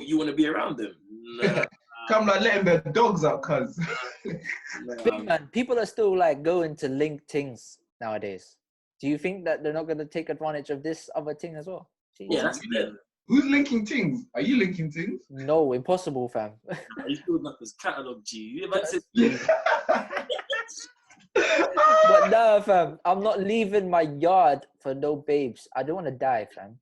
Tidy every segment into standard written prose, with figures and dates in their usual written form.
you want to be around them? Nah. Come like letting the dogs out, cuz. Big man, people are still like going to link things nowadays. Do you think that they're not going to take advantage of this other thing as well? Yeah, that's them. Who's linking things? Are you linking things? No, impossible, fam. He's building up his catalogue, G. But nah, fam, I'm not leaving my yard for no babes. I don't want to die, fam.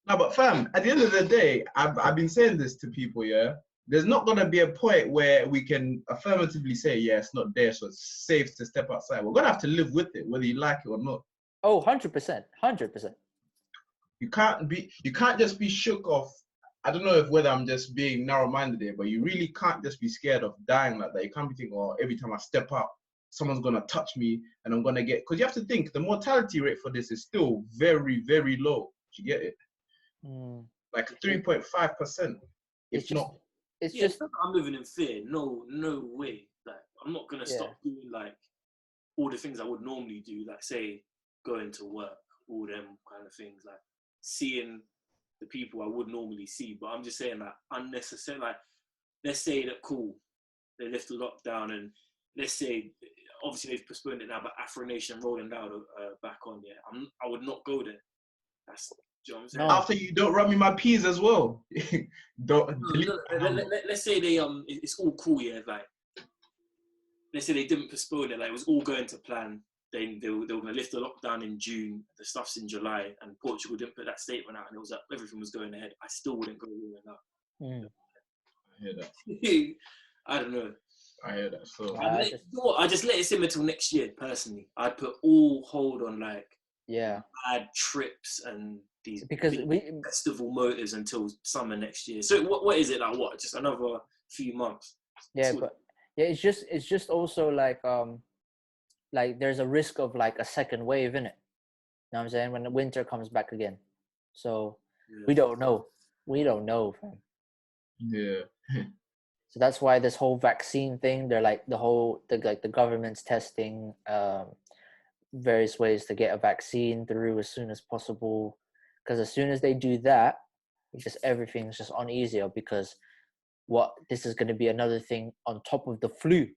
No, but fam, at the end of the day, I've been saying this to people, yeah? There's not going to be a point where we can affirmatively say, yeah, it's not there, so it's safe to step outside. We're going to have to live with it, whether you like it or not. Oh, 100%. 100%. You can't just be shook off. I don't know whether I'm just being narrow-minded here, but you really can't just be scared of dying like that. You can't be thinking, oh, every time I step out, someone's going to touch me and I'm going to get... Because you have to think, the mortality rate for this is still very, very low. You get it? Like 3.5%. It's not... It's just... I'm living in fear. No way. Like, I'm not going to stop doing, like, all the things I would normally do. Like, say, going to work, all them kind of things. Like, seeing the people I would normally see, but I'm just saying that unnecessary. Like, let's say that they lift the lockdown, and let's say obviously they've postponed it now, but Afro Nation rolling down back on. Yeah, I would not go there. That's, you know what I'm saying? After you don't rub me my peas as well. Let's say they it's all cool. Yeah, like let's say they didn't postpone it. Like it was all going to plan. They were going to lift the lockdown in June, the stuff's in July, and Portugal didn't put that statement out, and it was like everything was going ahead. I still wouldn't go there now. I hear that. I don't know. I hear that. So I just let it simmer till next year. Personally, I'd put all hold on like bad trips and these festival motives until summer next year. So what is it like? What, just another few months? Yeah, but it's just also like there's a risk of like a second wave in it. You know what I'm saying? When the winter comes back again. So we don't know. Fam. Yeah. So that's why this whole vaccine thing, they're like the government's testing various ways to get a vaccine through as soon as possible. Because as soon as they do that, everything's just on easier, because this is going to be another thing on top of the flu.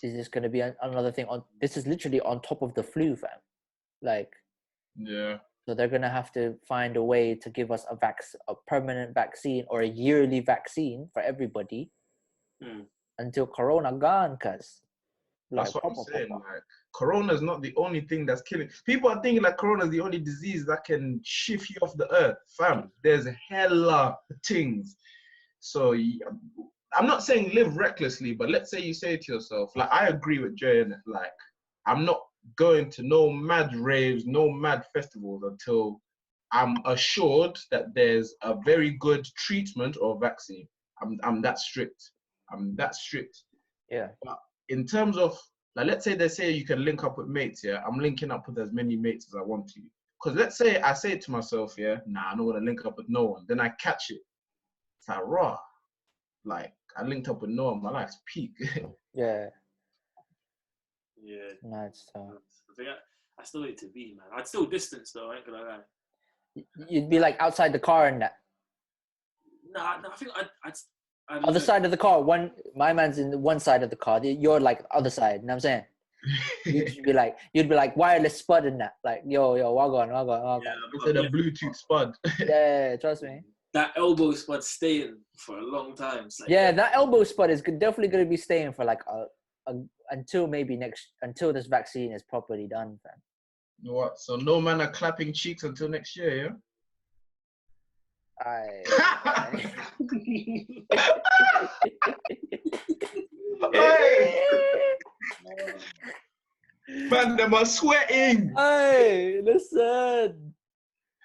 Is this going to be another thing this is literally on top of the flu, fam. Like, yeah. So they're going to have to find a way to give us a permanent vaccine or a yearly vaccine for everybody until Corona gone, cuz. That's what I'm saying. Like, Corona is not the only thing that's killing. People are thinking like Corona is the only disease that can shift you off the earth. Fam, there's hella things. So I'm not saying live recklessly, but let's say you say to yourself, like, I agree with Jay, like, I'm not going to no mad raves, no mad festivals until I'm assured that there's a very good treatment or vaccine. I'm that strict. Yeah. But in terms of, like, let's say they say you can link up with mates, yeah? I'm linking up with as many mates as I want to. Because let's say I say to myself, yeah, nah, I don't want to link up with no one. Then I catch it. It's like, raw. Like, I linked up with no one. My life's peak. Yeah. Yeah. Nice. I think I still need to be, man. I'd still distance, though. I ain't gonna lie. You'd be like outside the car and that. Nah, I think I'd other side of the car. My man's in one side of the car. You're like other side. You know what I'm saying? You'd be like wireless spud in that. Like, yo, wagwan. Yeah, instead of Bluetooth spud. Yeah, trust me. That elbow spud staying for a long time. Like, yeah, that elbow spud is definitely going to be staying for like until this vaccine is properly done, fam. You know what? So no man are clapping cheeks until next year, yeah? Man, them are sweating. Hey, listen.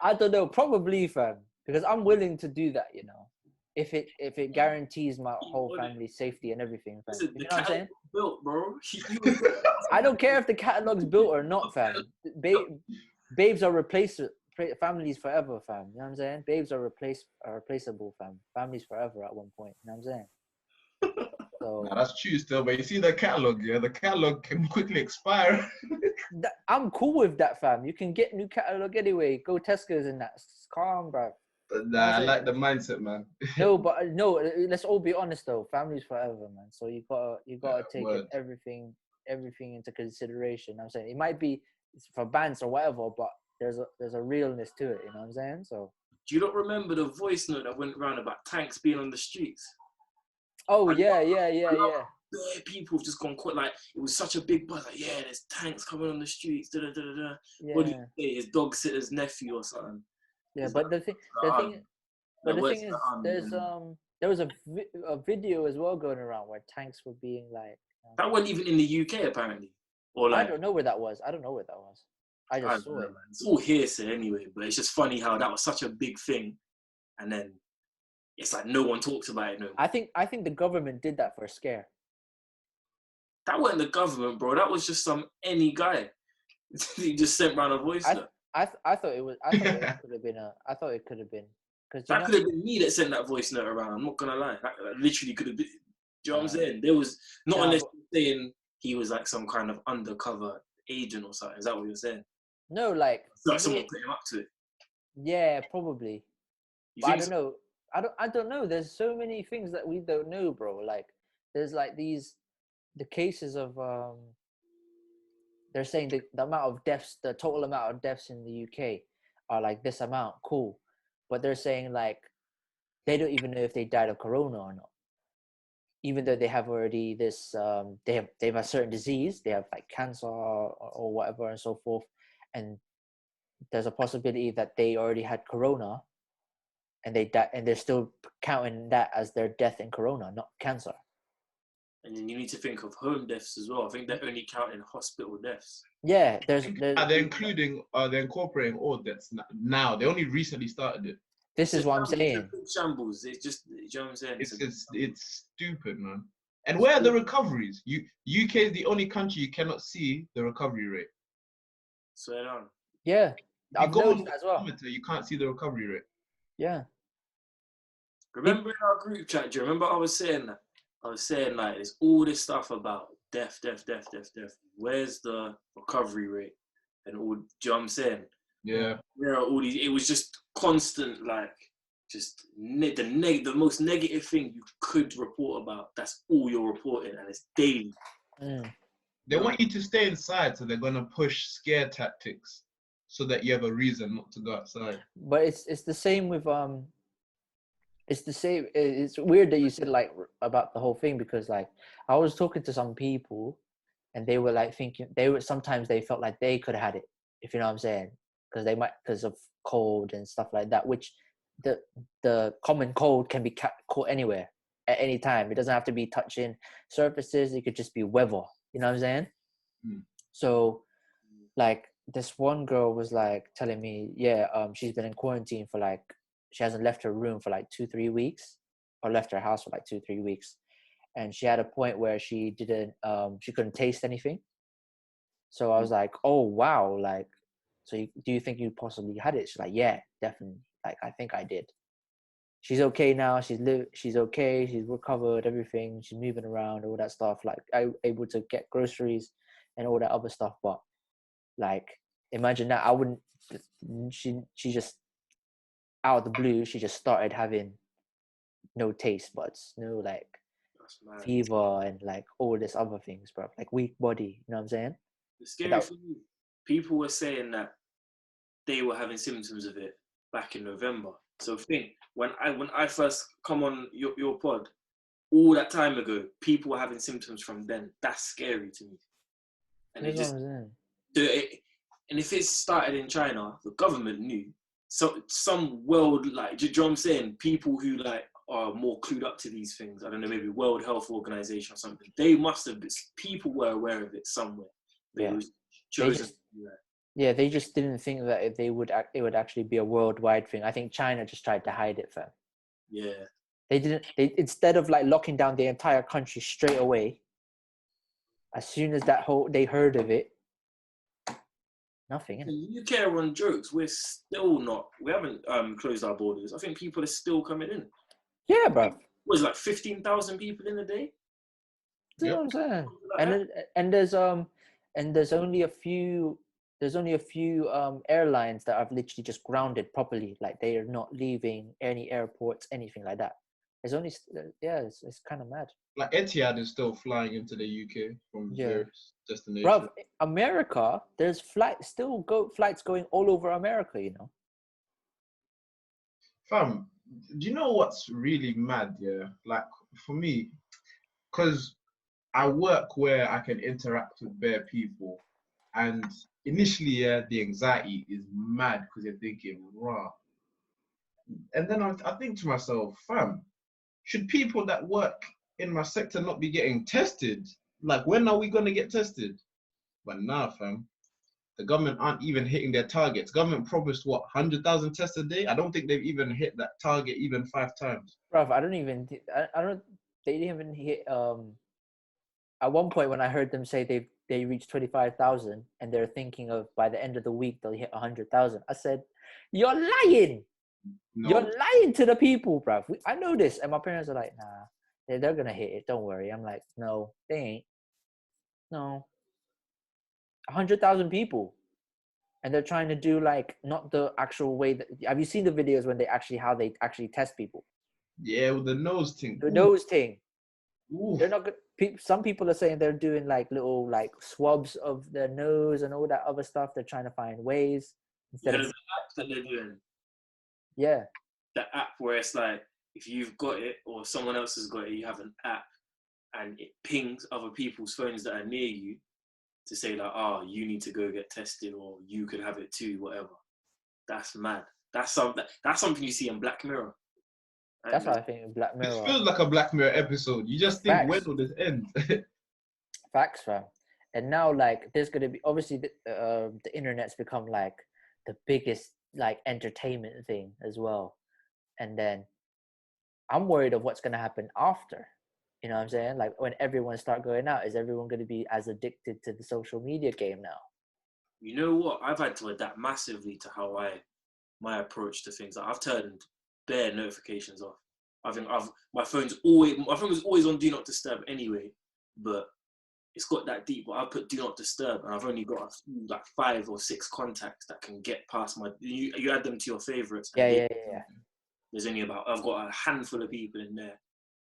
I don't know, probably, fam, because I'm willing to do that, you know, if it guarantees my whole family's safety and everything, fam. Listen, you know what I'm saying? Built, bro. I don't care if the catalog's built or not, fam. Babes are families forever, fam. You know what I'm saying? Babes are replaceable, fam. Families forever at one point. You know what I'm saying? So, nah, that's true still, but you see the catalog, yeah? The catalog can quickly expire. I'm cool with that, fam. You can get new catalog anyway. Go Tesco's and that. Calm, bro. But nah, I like the mindset, man. No, but no. Let's all be honest though. Family's forever, man. So you gotta take everything into consideration. I'm saying it might be for bands or whatever, but there's a realness to it. You know what I'm saying? So. Do you not remember the voice note that went around about tanks being on the streets? Oh yeah. People have just gone quite like it was such a big buzz. Like, yeah, there's tanks coming on the streets. Da, da, da, da. Yeah. What do you say? His dog sitter's nephew or something. Yeah, but the thing is, there was a video as well going around where tanks were being like. That wasn't even in the UK apparently. Or like, I don't know where that was. I just saw it. It's all hearsay anyway, but it's just funny how that was such a big thing, and then it's like no one talks about it. No, I think the government did that for a scare. That wasn't the government, bro. That was just any guy. He just sent round a voice note. I thought it could have been because that could have been me that sent that voice note around. I'm not gonna lie. That literally could have been. Do you know what I'm saying? There was not unless you're saying he was like some kind of undercover agent or something. Is that what you're saying? No, like someone put him up to it. Yeah, probably. But I don't know. I don't know. There's so many things that we don't know, bro. Like there's like the cases of they're saying the amount of deaths, the total amount of deaths in the UK are like this amount, cool. But they're saying like they don't even know if they died of corona or not. Even though they have already this they have a certain disease, they have like cancer or whatever and so forth, and there's a possibility that they already had corona and they died, and they're still counting that as their death in corona, not cancer. And then you need to think of home deaths as well. I think they're only counting hospital deaths. Yeah, they're incorporating all deaths now. They only recently started it. This is what I'm saying. Shambles. It's just, you know what I'm saying? It's stupid, man. And where are the recoveries? UK is the only country you cannot see the recovery rate. Swear down. Yeah, I've noticed as well. You can't see the recovery rate. Yeah. Remember in our group chat? Do you remember I was saying that? I was saying like there's all this stuff about death. Where's the recovery rate? And all, do you know what I'm saying? Yeah. There are all these. It was just constant, like, just the most negative thing you could report about. That's all you're reporting, and it's daily. They want you to stay inside, so they're gonna push scare tactics, so that you have a reason not to go outside. But it's the same with It's the same. It's weird that you said like about the whole thing, because like I was talking to some people, and they were like thinking sometimes they felt like they could have had it, if you know what I'm saying, because of cold and stuff like that, which the common cold can be caught anywhere at any time. It doesn't have to be touching surfaces. It could just be weather. You know what I'm saying? So like this one girl was like telling me, she's been in quarantine for like, she hasn't left her room for like 2-3 weeks, or left her house for like 2-3 weeks. And she had a point where she couldn't taste anything. So I was like, oh, wow. Like, so do you think you possibly had it? She's like, yeah, definitely. Like, I think I did. She's okay now. She's okay. She's recovered, everything. She's moving around, all that stuff. Like, I able to get groceries and all that other stuff. But like, imagine that. I wouldn't, she just, out of the blue, she just started having no taste buds, no like fever and like all this other things, bro. Like weak body, you know what I'm saying? The scary thing, people were saying that they were having symptoms of it back in November. So think, when I first come on your pod, all that time ago, people were having symptoms from then. That's scary to me. And that's they just do it. And if it started in China, the government knew. So some world, like, do you know what I'm saying? People who like are more clued up to these things. I don't know, maybe World Health Organization or something. They must have. People were aware of it somewhere. They just didn't think that it would actually be a worldwide thing. I think China just tried to hide it, fam. Yeah. They instead of like locking down the entire country straight away, as soon as they heard of it, nothing. The UK are on jokes. We haven't closed our borders. I think people are still coming in. Yeah, bro. Was it like 15,000 people in a day? You know what I'm saying? And there's only a few there's only a few airlines that have literally just grounded properly, like they are not leaving any airports, anything like that. There's only it's kind of mad. Like Etihad is still flying into the UK from various destinations. Bro, America, there's flights going all over America, you know. Fam, do you know what's really mad? Yeah, like for me, because I work where I can interact with bare people, and initially, the anxiety is mad because you're thinking, raw. And then I think to myself, fam, should people that work in my sector not be getting tested? Like, when are we gonna get tested? But nah, fam. The government aren't even hitting their targets. Government promised what, 100,000 tests a day? I don't think they've even hit that target even 5 times. Bruv, I don't. They didn't even hit. At one point, when I heard them say they reached 25,000, and they're thinking of by the end of the week they'll hit 100,000. I said, "You're lying. No. You're lying to the people, bruv. I know this." And my parents are like, "Nah, they're gonna hit it. Don't worry." I'm like, "No, they ain't. No, 100,000 people." And they're trying to do like not the actual way that. Have you seen the videos when how they actually test people? Yeah, with the nose thing. The nose thing. Ooh. They're not good. Some people are saying they're doing like little like swabs of their nose and all that other stuff. They're trying to find ways instead of the app that they're doing. Yeah. The app where it's like if you've got it or someone else has got it, you have an app and it pings other people's phones that are near you to say like, oh, you need to go get tested or you could have it too, whatever. That's mad. That's something you see in Black Mirror. That's what I think in Black Mirror. It feels like a Black Mirror episode. You just think, when will this end? Facts, fam. And now, like, there's gonna be obviously the internet's become like the biggest like entertainment thing as well. And then I'm worried of what's gonna happen after. You know what I'm saying? Like when everyone start going out, is everyone gonna be as addicted to the social media game now? You know what? I've had to adapt massively to how my approach to things. I've turned bare notifications off. I think my phone was always on do not disturb anyway, but it's got that deep. But I put do not disturb, and I've only got like 5 or 6 contacts that can get past my. You add them to your favorites. Yeah. There's only I've got a handful of people in there.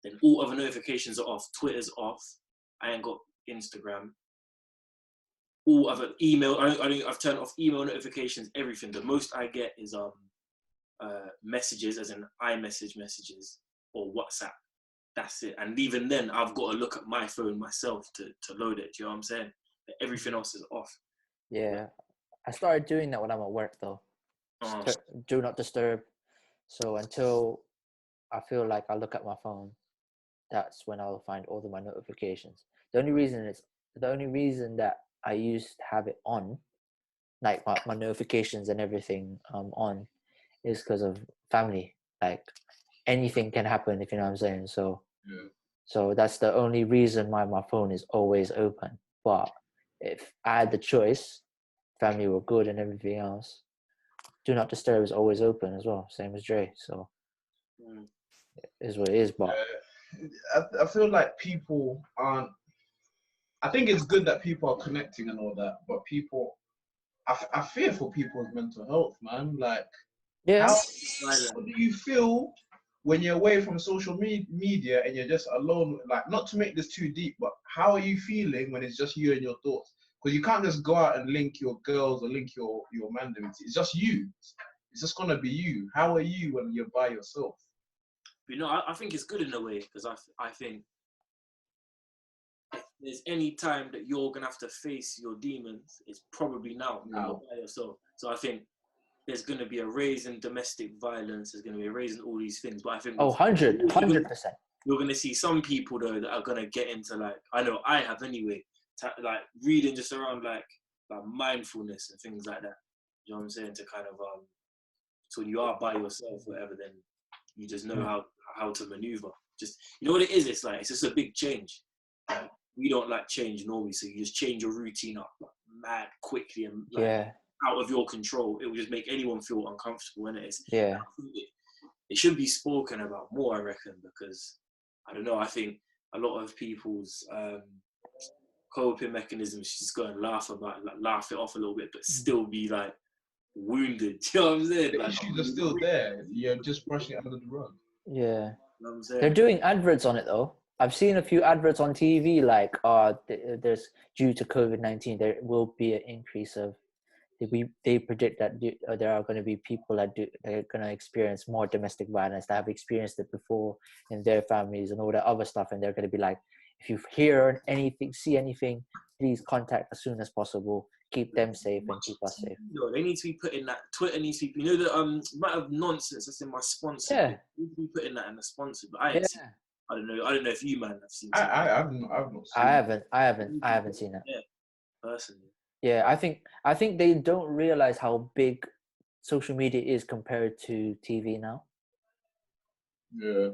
Then all other notifications are off. Twitter's off. I ain't got Instagram. All other email. I've turned off email notifications. Everything. The most I get is messages, as in iMessage messages or WhatsApp. That's it. And even then, I've got to look at my phone myself to load it. Do you know what I'm saying? Everything else is off. Yeah, I started doing that when I'm at work though. Do not disturb. So until I feel like I look at my phone, that's when I'll find all of my notifications. The only reason that I used to have it on, like my notifications and everything on, is because of family. Like anything can happen, if you know what I'm saying. So so that's the only reason why my phone is always open. But if I had the choice, family were good and everything else, do not disturb is always open as well, same as Dre. So it is what it is. But I feel like people aren't. I think it's good that people are connecting and all that, but people, I fear for people's mental health, man. Like, how do you feel when you're away from social media and you're just alone? Like, not to make this too deep, but how are you feeling when it's just you and your thoughts? Because you can't just go out and link your girls or link your man. It's just you. It's just gonna be you. How are you when you're by yourself? You know, I think it's good in a way because I think if there's any time that you're gonna have to face your demons, it's probably now when you're by yourself. So I think there's gonna be a raise in domestic violence. There's gonna be a raise in all these things. But I think 100%. You're gonna see some people though that are gonna get into like I know I have anyway, like reading just around like mindfulness and things like that. You know what I'm saying? To kind of so when you are by yourself, whatever, then you just know how to maneuver. Just you know what it is. It's like it's just a big change. We don't like change normally, so you just change your routine up like, mad quickly and out of your control. It will just make anyone feel uncomfortable, and it should be spoken about more, I reckon, because I don't know. I think a lot of people's coping mechanism. She's just go and laugh about it, like laugh it off a little bit, but still be like wounded. Do you know what I'm saying? The Like, issues are still there. You're just brushing it under the rug. Yeah. you know what I'm saying? They're doing adverts on it though. I've seen a few adverts on TV like, there's due to COVID-19, there will be an increase of. They predict that there are going to be people that are going to experience more domestic violence, that have experienced it before in their families and all that other stuff, and they're going to be like, if you hear anything, see anything, please contact as soon as possible. Keep them safe and keep us safe. No, they need to be putting that. Twitter needs to be. You know the amount of nonsense that's in my sponsor. Yeah. They need to be putting that in the sponsor. But I don't know. I don't know if you man have seen. I've not seen. I haven't seen that. Yeah, personally. Yeah, I think they don't realize how big social media is compared to TV now. Yeah. You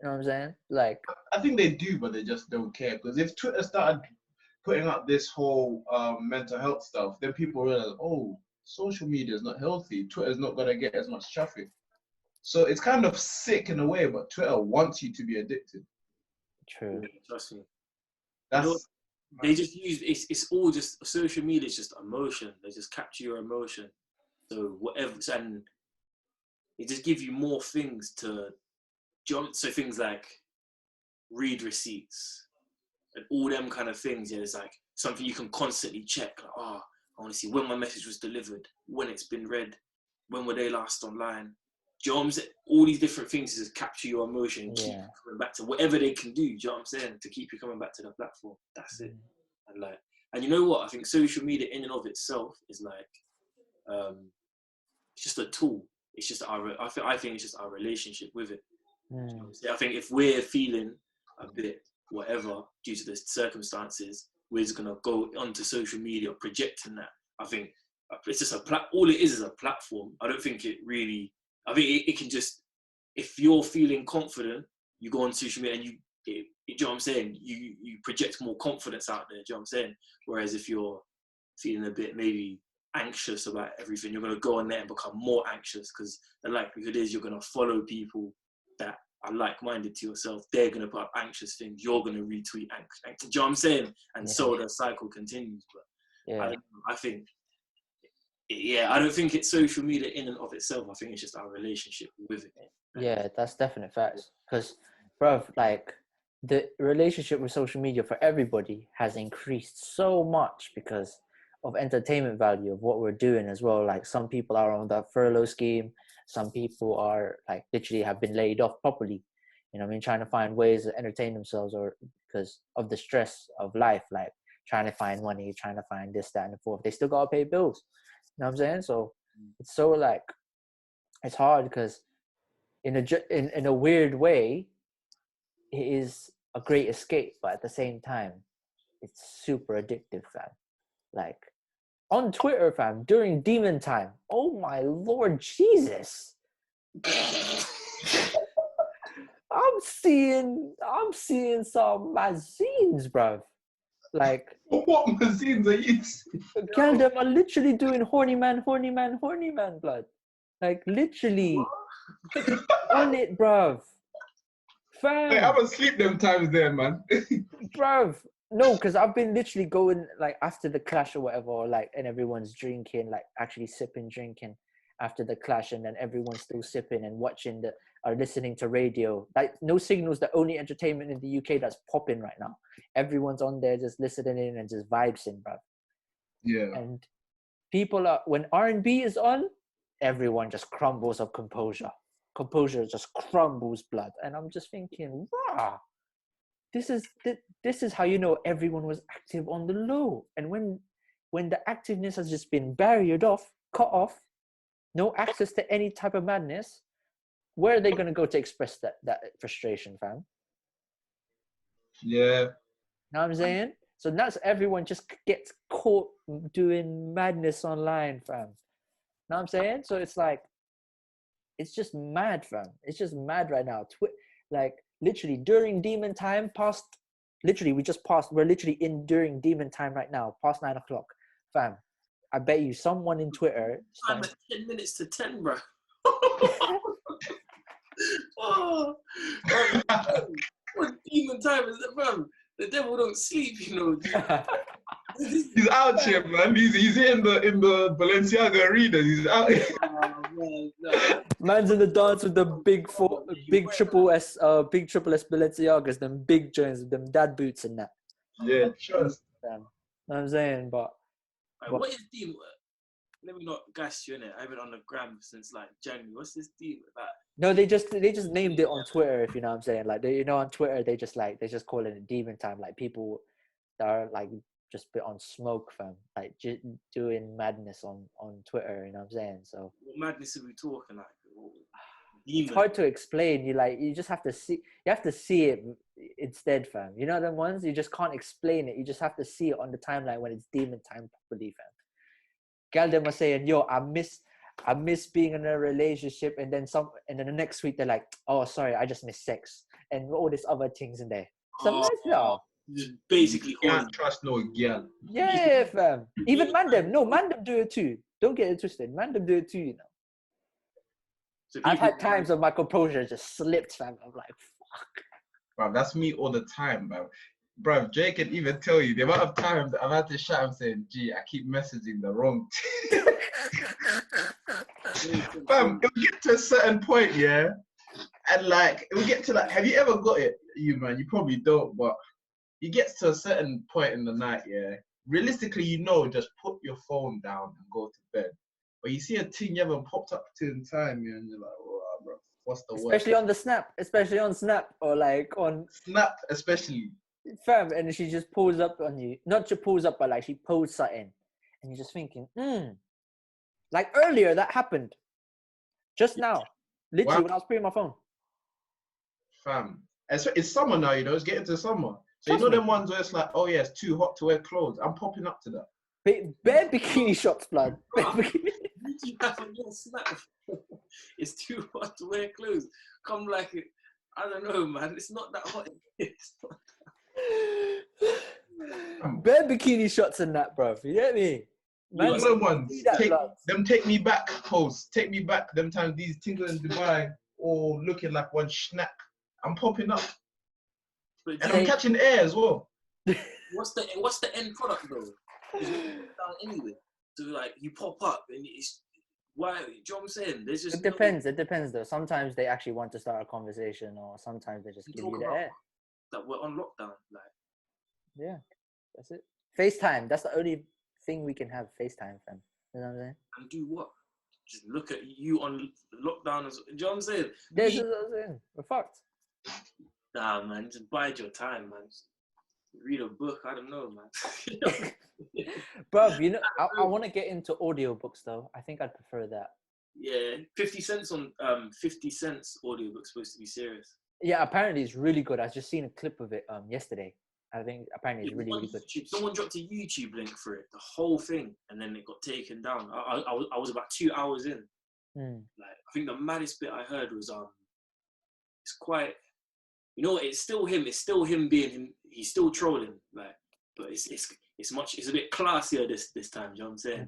know what I'm saying? Like, I think they do, but they just don't care. Because if Twitter started putting up this whole mental health stuff, then people realize, oh, social media is not healthy. Twitter's not going to get as much traffic. So it's kind of sick in a way, but Twitter wants you to be addicted. true. Yeah, trust me. That's They just use it's all just social media is just emotion. They just capture your emotion. So whatever, and they just give you more things to jump. So things like read receipts and all them kind of things. Yeah, it's like something you can constantly check. Like, I want to see when my message was delivered, when it's been read, when were they last online. Do you know what I'm saying? All these different things to just capture your emotion and keep you coming back to whatever they can do. Do you know what I'm saying? To keep you coming back to the platform. That's it. And you know what? I think social media in and of itself is like, it's just a tool. It's just I think it's just our relationship with it. I think if we're feeling a bit whatever due to the circumstances, we're just gonna go onto social media projecting that. I think it's just all it is a platform. I don't think it really. I think it can just, if you're feeling confident, you go on social media and you know what I'm saying? You project more confidence out there. Do you know what I'm saying? Whereas if you're feeling a bit maybe anxious about everything, you're gonna go on there and become more anxious because the likelihood is you're gonna follow people that are like-minded to yourself. They're gonna put up anxious things. You're gonna retweet anxious. Do you know what I'm saying? And so the cycle continues. But I think. Yeah, I don't think it's social media in and of itself. I think it's just our relationship with it. Yeah, that's definite facts. Because, bro, like the relationship with social media for everybody has increased so much because of entertainment value of what we're doing as well. Like some people are on that furlough scheme. Some people are like literally have been laid off properly. You know what I mean? Trying to find ways to entertain themselves or because of the stress of life, like trying to find money, trying to find this, that, and the fourth. They still got to pay bills. You know what I'm saying? So it's so like, it's hard because in a weird way, it is a great escape, but at the same time, it's super addictive, fam. Like on Twitter, fam, during demon time, oh my Lord Jesus. I'm seeing some magazines, bruv. Like what magazines are you seeing? Girl, them are literally doing horny man, blood. Like literally on it, bruv. Fam. Hey, I'm asleep them times there, man. Bruv. No, because I've been literally going like after the clash or whatever, or, like, and everyone's drinking, like actually sipping, drinking after the clash, and then everyone's still sipping and watching or listening to radio. Like no signals, the only entertainment in the UK that's popping right now. Everyone's on there just listening in and just vibes in, bruv. Yeah. And people when R&B is on, everyone just crumbles of composure. Composure just crumbles, blood. And I'm just thinking, wow, this is how you know everyone was active on the low. And when the activeness has just been barriered off, cut off, no access to any type of madness, where are they going to go to express that frustration, fam? Yeah. Know what I'm saying? So that's everyone just gets caught doing madness online, fam. Know what I'm saying? So it's like, it's just mad, fam. It's just mad right now. Like literally during demon time, we're literally in during demon time right now, past 9 o'clock, fam. I bet you someone in Twitter. I'm at 10 minutes to 10, bro. What demon time is it, bro? The devil don't sleep, you know. He's out here, man. He's in the Balenciaga arena. He's out here. Man's in the dance with the big triple S Balenciagas, them big joints, them dad boots and that. Yeah, trust. Know what I'm saying? But what is Dean? Let me not gas you in it. I haven't on the gram since like January. What's this deal with that? no, they just named it on Twitter, if you know what I'm saying. Like on Twitter they just call it a demon time. Like people that are like just bit on smoke, fam. Like doing madness on Twitter, you know what I'm saying? So what madness are we talking like? It's hard to explain. You just have to see. You have to see it instead, fam. You know them ones you just can't explain it. You just have to see it on the timeline when it's demon time properly, fam. Gal them are saying, "Yo, I miss being in a relationship," and then the next week they're like, "Oh, sorry, I just miss sex," and all these other things in there. So just basically can't trust no girl. Yeah, fam. Even Mandem do it too. Don't get it twisted. Mandem do it too, you know. So I've had times of my composure just slipped, fam. I'm like, fuck. Bro, that's me all the time, man. Bro, Jay can even tell you the amount of times I've had to shout and saying, "Gee, I keep messaging the wrong." Fam, it'll get to a certain point, yeah, and like it'll get to like, have you ever got it, you man? You probably don't, but it gets to a certain point in the night, yeah. Realistically, just put your phone down and go to bed. But you see a thing you haven't popped up to in time, yeah, and you're like, "Oh, bro, what's the word?" Especially on Snap, or like on Snap, especially. Fam, and she just pulls up on you. Not she pulls up, but like she posts something, and you're just thinking, like earlier that happened, just now, literally when I was putting my phone. Fam, it's summer now, it's getting to summer. So them ones where it's like, oh yeah, it's too hot to wear clothes. I'm popping up to that. Bare bikini shots, blood. It's too hot to wear clothes. Come like it. I don't know, man. It's not that hot. Bare bikini shots and that, bro. You get me? Man, ones. Take me back posts. Take me back. Them times these things in Dubai or looking like one snack. I'm popping up. And I'm catching air as well. What's the end product though? It's down anyway. So like you pop up and it's why? Do you know what I'm saying? There's just It depends though. Sometimes they actually want to start a conversation, or sometimes they just give you the air. That we're on lockdown, like. Yeah, that's it. FaceTime. That's the only thing we can have. FaceTime, fam. You know what I'm saying? And do what? Just look at you on lockdown. Do you know what I'm saying? That's what I'm saying. We're fucked. Nah, man. Just bide your time, man. Just read a book. I don't know, man. Bruv, I want to get into audiobooks though. I think I'd prefer that. Yeah, 50 cents on 50 cents audiobook supposed to be serious. Yeah, apparently it's really good. I just seen a clip of it yesterday. I think apparently it's really good. Someone dropped a YouTube link for it, the whole thing, and then it got taken down. I was about 2 hours in. Like I think the maddest bit I heard was it's quite, it's still him. It's still him being him. He's still trolling, like, but it's a bit classier this time. You know what I'm saying?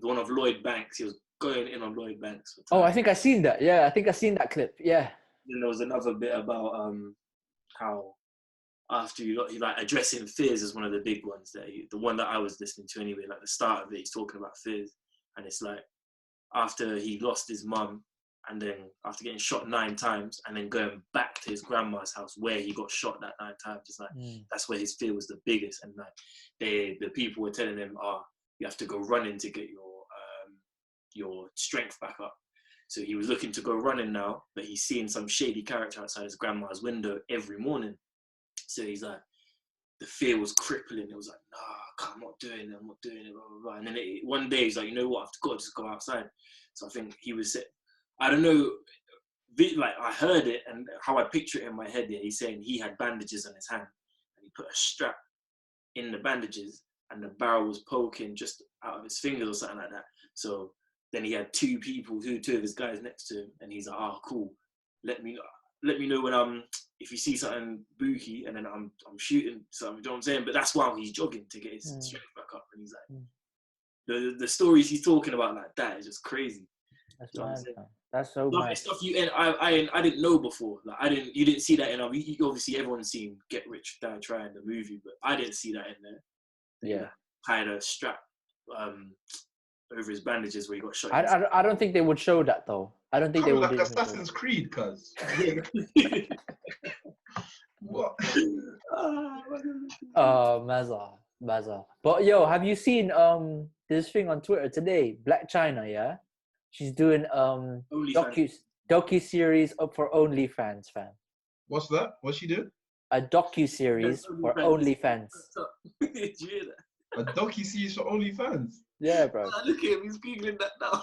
The one of Lloyd Banks. He was going in on Lloyd Banks. Oh, I think I seen that. Yeah, I think I seen that clip. Yeah. Then there was another bit about how after he like addressing fears as one of the big ones, the one that I was listening to anyway, like the start of it, he's talking about fears, and it's like after he lost his mum, and then after getting shot 9 times, and then going back to his grandma's house where he got shot that 9 times, it's like that's where his fear was the biggest, and like the people were telling him, you have to go running to get your strength back up. So he was looking to go running now, but he's seeing some shady character outside his grandma's window every morning. So he's like, the fear was crippling. It was like, nah, I'm not doing it, blah, blah, blah. And then one day he's like, you know what, I've got to just go outside. So I think he was, I don't know, like I heard it and how I picture it in my head, he's saying he had bandages on his hand and he put a strap in the bandages and the barrel was poking just out of his fingers or something like that. So then he had two of his guys next to him, and he's like, cool, let me know when if you see something booky, and then I'm shooting something, you know what I'm saying? But that's while he's jogging to get his strength back up, and he's like, the stories he's talking about like that is just crazy. That's You know what I'm mad, saying? man. That's so Like mad. stuff I didn't know before. Like you didn't see that in obviously everyone's seen Get Rich Die Trying the movie, but I didn't see that in there. Yeah. Had a strap over his bandages where he got shot. I don't think they would show that though. I don't think they would. Like Assassin's Creed, cuz. What? Maza. But yo, have you seen this thing on Twitter today? Black China, yeah, she's doing docu series up for OnlyFans, fam. What's that? What's she doing? A docu series for OnlyFans. Did you hear that? A docu-series for OnlyFans? Yeah, bro. Look at him, he's googling that now.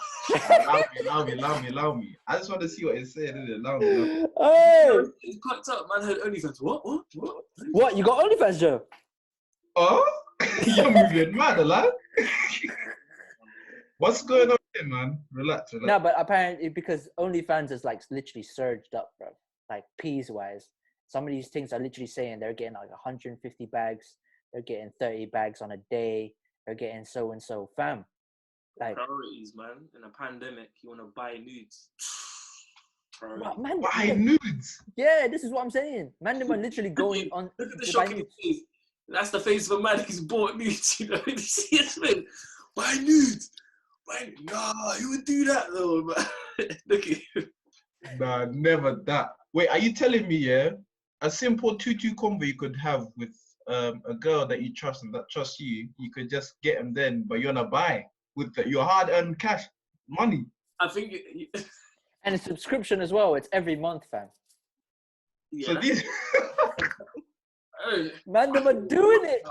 Allow me. I just want to see what it said, innit? Allow me. Hey! He's packed up, man. Heard OnlyFans. What? What? You got OnlyFans, Joe? Oh? You're moving mad, lad. What's going on here, man? Relax. No, but apparently because OnlyFans is like literally surged up, bro. Like peas wise. Some of these things are literally saying they're getting like 150 bags. They're getting 30 bags on a day. They're getting so and so, fam. Like priorities, man. In a pandemic, you want to buy nudes. What, man, buy nudes? Yeah, this is what I'm saying. Man, they are literally going on. Look at the shocking face. That's the face of a man who's bought nudes. You know, you see his face. Buy nudes. Nah, who would do that though, man? Look at you. Nah, never that. Wait, are you telling me, yeah, a simple 2-2 combo you could have with a girl that you trust and that trusts you, you could just get them then, but you're gonna buy with your hard-earned cash money. I think and a subscription as well. It's every month, fam. Yeah, so these man, they were doing it.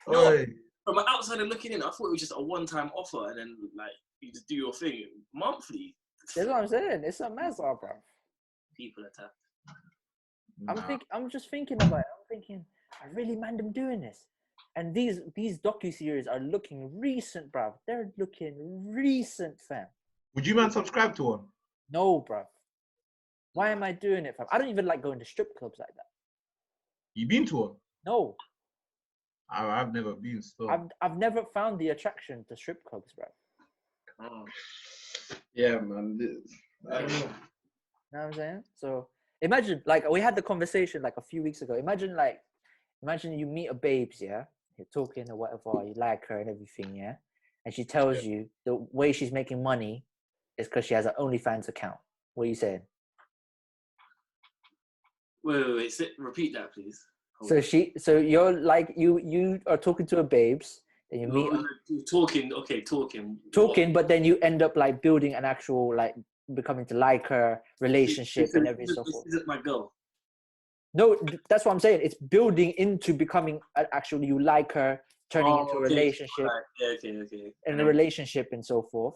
No, from an outsider looking in, I thought it was just a one-time offer, and then like you just do your thing monthly. That's what I'm saying. It's a mess, bro. People attack. I'm just thinking about it. I'm thinking, I really man them doing this. And these docu-series are looking recent, bruv. They're looking recent, fam. Would you man subscribe to one? No, bruv. Why am I doing it, fam? I don't even like going to strip clubs like that. You been to one? No. I've never been still. I've never found the attraction to strip clubs, bruv. Oh. Yeah, man. I don't know. You know what I'm saying? So imagine, like, we had the conversation like a few weeks ago. Imagine you meet a babes, yeah? You're talking or whatever, you like her and everything, yeah? And she tells you the way she's making money is because she has an OnlyFans account. What are you saying? Wait, repeat that, please. So you're like, you are talking to a babes, then you meet... Talking. Talking, but then you end up like building an actual, like, becoming to like her relationship and everything so forth. This isn't my girl. No, that's what I'm saying. It's building into becoming actually you like her, turning into a relationship. Right. Okay. And a relationship and so forth.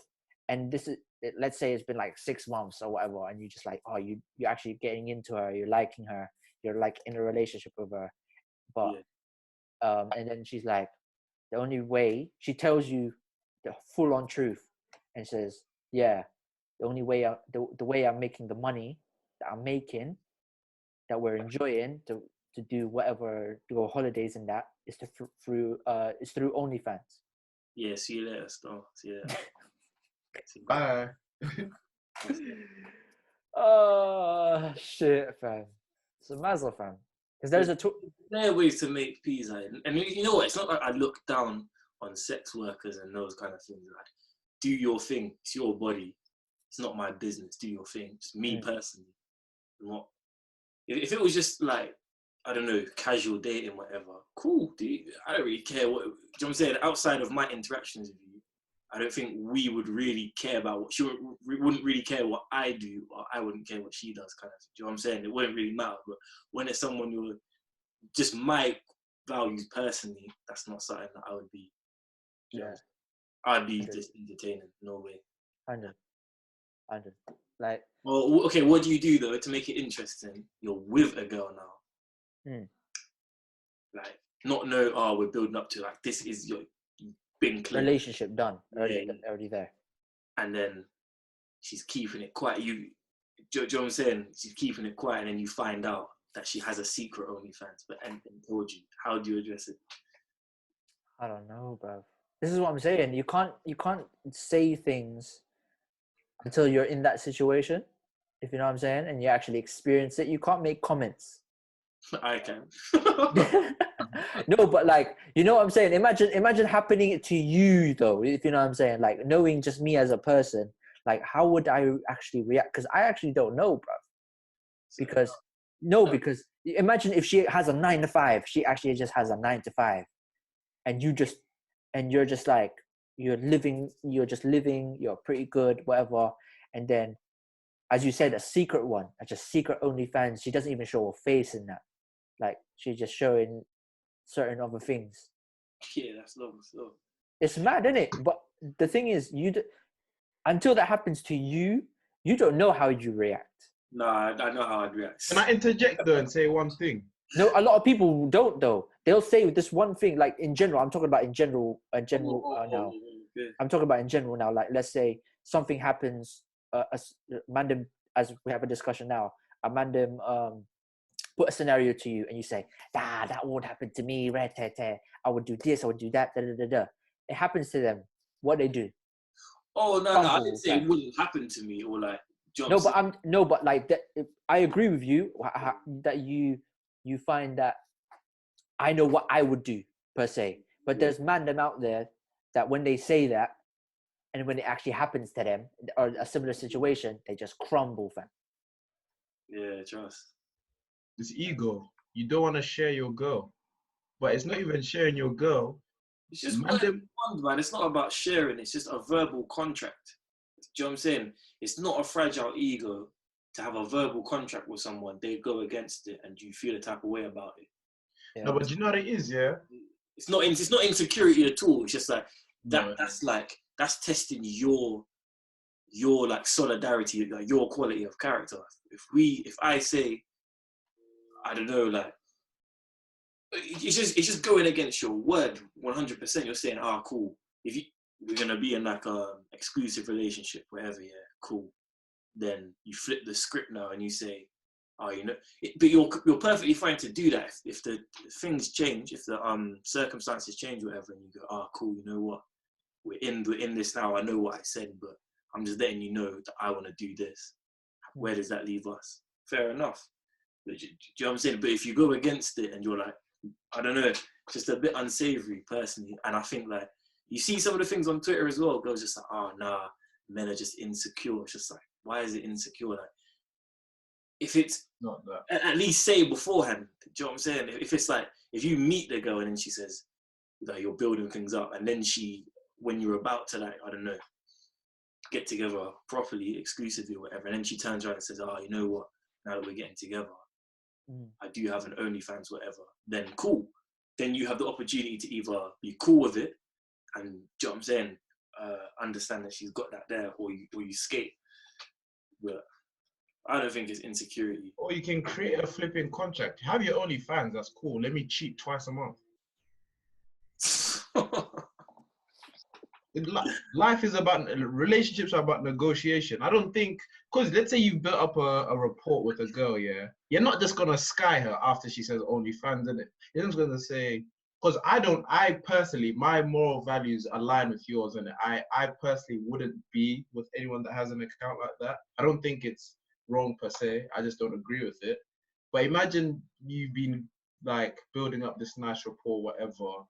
And this is, let's say it's been like 6 months or whatever, and you just like, you're actually getting into her, you're liking her, you're like in a relationship with her. But and then she's like, the only way, she tells you the full on truth and says, yeah, the only way the way I'm making the money that I'm making, that we're enjoying to do whatever, to go holidays and that, is through OnlyFans. Yeah, see you later, Star. See you later. Bye. Oh shit, fam. It's a mazel, fam. Because there are ways to make peas, and you know what? It's not like I look down on sex workers and those kind of things. Like, do your thing. It's your body. It's not my business. Do your thing. It's me personally. What? If it was just like, I don't know, casual dating, whatever, cool, dude. I don't really care what. Do you know what I'm saying? Outside of my interactions with you, I don't think we would really care about what she wouldn't really care what I do, or I wouldn't care what she does, kind of. Do you know what I'm saying? It wouldn't really matter. But when it's someone you're just my values personally, that's not something that I would be. Yeah. I'd be just entertaining. No way. 100. Like. Well, okay. What do you do though to make it interesting? You're with a girl now. Like, not know. Oh, we're building up to like this is your been clear. Relationship done already there. And then she's keeping it quiet. Do you know what I'm saying? She's keeping it quiet, and then you find out that she has a secret OnlyFans, but and told you. How do you address it? I don't know, bro. This is what I'm saying. You can't say things until you're in that situation, if you know what I'm saying, and you actually experience it. You can't make comments. I can. No, but like, you know what I'm saying? Imagine happening it to you though, if you know what I'm saying. Like, knowing just me as a person, like, how would I actually react? Because I actually don't know, bro. Because imagine if she has a 9 to 5, she actually just has a 9 to 5, and you're just like, you're just living, you're pretty good, whatever, and then, as you said, a secret one, just secret OnlyFans. She doesn't even show her face in that. Like, she's just showing certain other things. Yeah, that's long. So. It's mad, isn't it? But the thing is, until that happens to you, you don't know how you react. No, I know how I'd react. Can I interject though and say one thing? No, a lot of people don't though. They'll say this one thing, like in general. I'm talking about in general now. Yeah. I'm talking about in general now. Like, let's say something happens, Mandem, as we have a discussion now, a Mandem put a scenario to you, and you say, that won't happen to me. I would do this, I would do that. It happens to them. What they do? Oh no, I didn't say it wouldn't happen to me, or like. But like that. I agree with you that you find that I know what I would do per se, but there's Mandem out there that when they say that, and when it actually happens to them or a similar situation, they just crumble, fam. Yeah, trust. This ego. You don't want to share your girl, but it's not even sharing your girl. It's just man. It's not about sharing. It's just a verbal contract. Do you know what I'm saying? It's not a fragile ego to have a verbal contract with someone. They go against it, and you feel a type of way about it. Yeah. No, but you know what it is, yeah. It's not insecurity at all. It's just like that. No. That's testing your like solidarity, like your quality of character. If I say, I don't know, like it's just going against your word 100%. You're saying, cool. We're gonna be in like a exclusive relationship, whatever, yeah, cool. Then you flip the script now and you say, but you're perfectly fine to do that if the things change, if the circumstances change, whatever, and you go, cool, you know what, we're in this now. I know what I said, but I'm just letting you know that I want to do this. Where does that leave us? Fair enough. Do you know what I'm saying? But if you go against it and you're like, I don't know, just a bit unsavory personally, and I think like you see some of the things on Twitter as well, girls just like, nah, men are just insecure. It's just like, why is it insecure? Like, if it's not that, at least say beforehand. Do you know what I'm saying? If it's like, if you meet the girl and then she says that you're building things up, and then when you're about to, like, I don't know, get together properly, exclusively or whatever, and then she turns around and says, you know what, now that we're getting together, I do have an OnlyFans, whatever, then cool. Then you have the opportunity to either be cool with it and, do you know what I'm saying, understand that she's got that there, or you skate. But I don't think it's insecurity. Or you can create a flipping contract. Have your OnlyFans, that's cool. Let me cheat twice a month. Life is about, relationships are about negotiation. I don't think, because let's say you built up a rapport with a girl, yeah? You're not just going to sky her after she says OnlyFans, innit? You're just going to say, because I personally, my moral values align with yours, and I personally wouldn't be with anyone that has an account like that. I don't think it's wrong per se. I just don't agree with it. But imagine you've been like building up this nice rapport, whatever,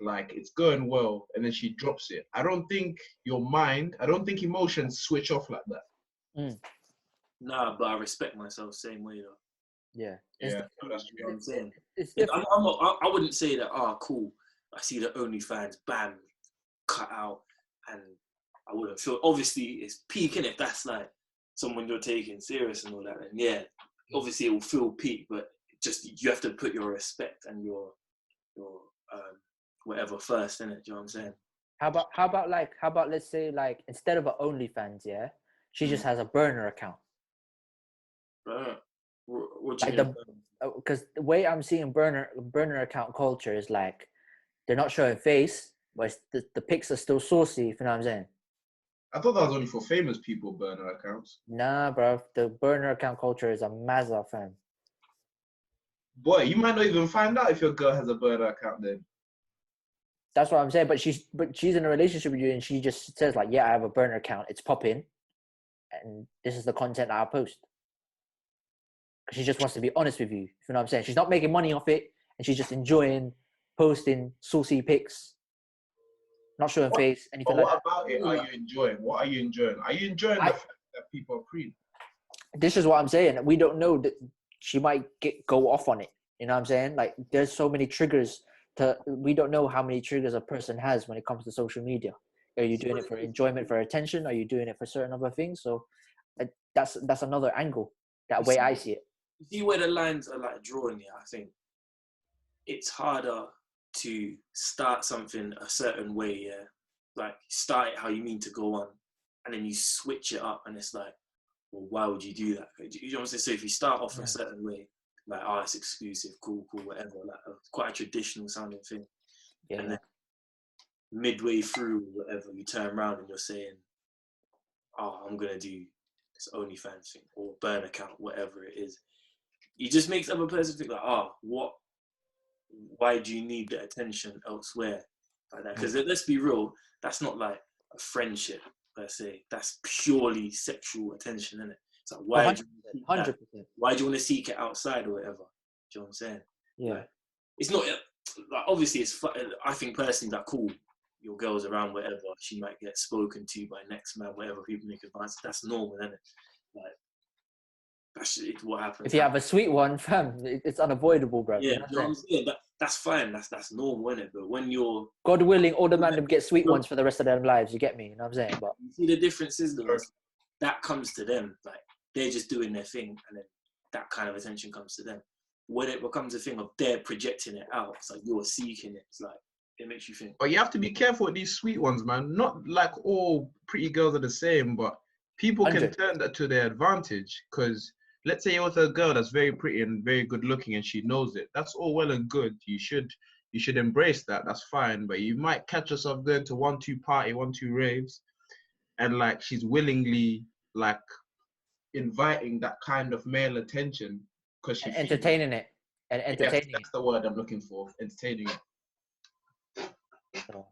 like it's going well, and then she drops it. I don't think emotions switch off like that. Nah, but I respect myself same way though. Yeah, that's what I'm saying. I wouldn't say that, cool, I see the OnlyFans, bam, cut out, and I wouldn't feel, obviously it's peak, if that's like someone you're taking serious and all that, and yeah, obviously it will feel peak, but just, you have to put your respect and your whatever first, innit? Do you know what I'm saying? How about let's say, like, instead of an OnlyFans, yeah, she just has a burner account. What do you mean? Because the way I'm seeing burner account culture is like, they're not showing face, but the pics are still saucy, if you know what I'm saying. I thought that was only for famous people, burner accounts. Nah, bro, the burner account culture is a mazza, fam. Boy, you might not even find out if your girl has a burner account then. That's what I'm saying. But she's in a relationship with you, and she just says like, "Yeah, I have a burner account. It's popping." and this is the content that I post. She just wants to be honest with you. You know what I'm saying? She's not making money off it, and she's just enjoying posting saucy pics, not showing face, anything like that. What about it are you enjoying? What are you enjoying? Are you enjoying the fact that people are pre? This is what I'm saying. We don't know that she might go off on it. You know what I'm saying? Like, there's so many triggers we don't know how many triggers a person has when it comes to social media. Are you doing it for enjoyment, for attention? Are you doing it for certain other things? So that's another angle, that way I see it. You see where the lines are like drawn here? I think it's harder to start something a certain way, yeah? Like, start it how you mean to go on, and then you switch it up, and it's like, well, why would you do that? You know what I'm saying? So if you start off a certain way, like, oh, it's exclusive, cool, whatever, like quite a traditional sounding thing. Yeah. And then midway through, whatever, you turn around and you're saying, oh, I'm going to do this OnlyFans thing or burn account, whatever it is. It just makes the other person think like, oh, why do you need the attention elsewhere? Like that? Because let's be real, that's not like a friendship per se. That's purely sexual attention, isn't it? It's like, why do you 100%. Why do you want to seek it outside or whatever? Do you know what I'm saying? Yeah. Like, it's not like, obviously it's I think personally that cool. Your girl's around, whatever. She might get spoken to by next man, whatever. People make advances. That's normal, isn't it? Like, that's what happens. If you have a sweet one, fam, it's unavoidable, bro. Yeah, you know what I'm saying? That's fine. That's normal, isn't it? But when you're, God willing, all the men get sweet ones for the rest of their lives. You get me? You know what I'm saying? But you see the difference is though, that comes to them. Like, they're just doing their thing, and then that kind of attention comes to them. When it becomes a thing of they're projecting it out, it's like you're seeking it. It's like, it makes you think. But you have to be careful with these sweet ones, man. Not like all pretty girls are the same, but people can turn that to their advantage. Because let's say you're with a girl that's very pretty and very good looking, and she knows it. That's all well and good. You should embrace that. That's fine. But you might catch yourself going to 1-2 party, 1-2 raves, and like she's willingly like inviting that kind of male attention because she's entertaining it and entertaining. Yes, that's the word I'm looking for. Entertaining it.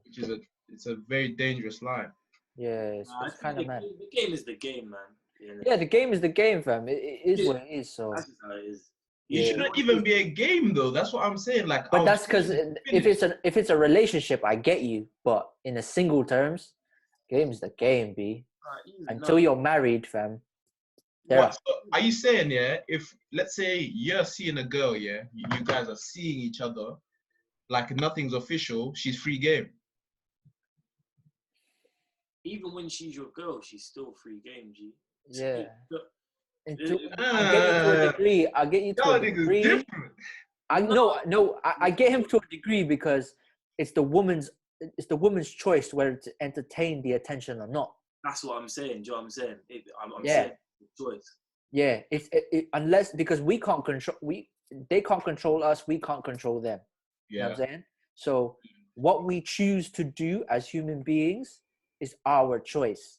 Which is it's a very dangerous line. Yeah, it's kind of mad. The game is the game, man. Yeah, the game is the game, fam. It is what it is. So that's just how it is. It shouldn't even be a game, though. That's what I'm saying. Like, but that's because if it's a relationship, I get you. But in a single terms, game's the game, B. Until you're married, fam. So are you saying, yeah, if let's say you're seeing a girl, yeah, you guys are seeing each other, like nothing's official, she's free game? Even when she's your girl, she's still free game, G. Yeah. I get you to a degree. I get you to a degree. I get him to a degree because it's the woman's choice whether to entertain the attention or not. That's what I'm saying. Do you know what I'm saying? I'm saying choice. Yeah, unless because they can't control us, we can't control them. Yeah. You know what I'm saying? So what we choose to do as human beings is our choice.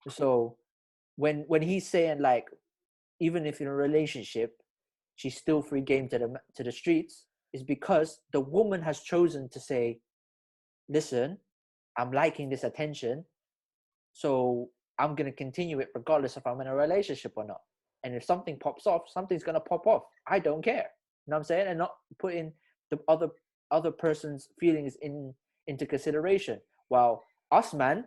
So when he's saying like, even if in a relationship, she's still free game to the streets, is because the woman has chosen to say, listen, I'm liking this attention, so I'm going to continue it regardless if I'm in a relationship or not. And if something pops off, something's going to pop off. I don't care. You know what I'm saying? And not putting the other person's feelings into consideration. While us, man,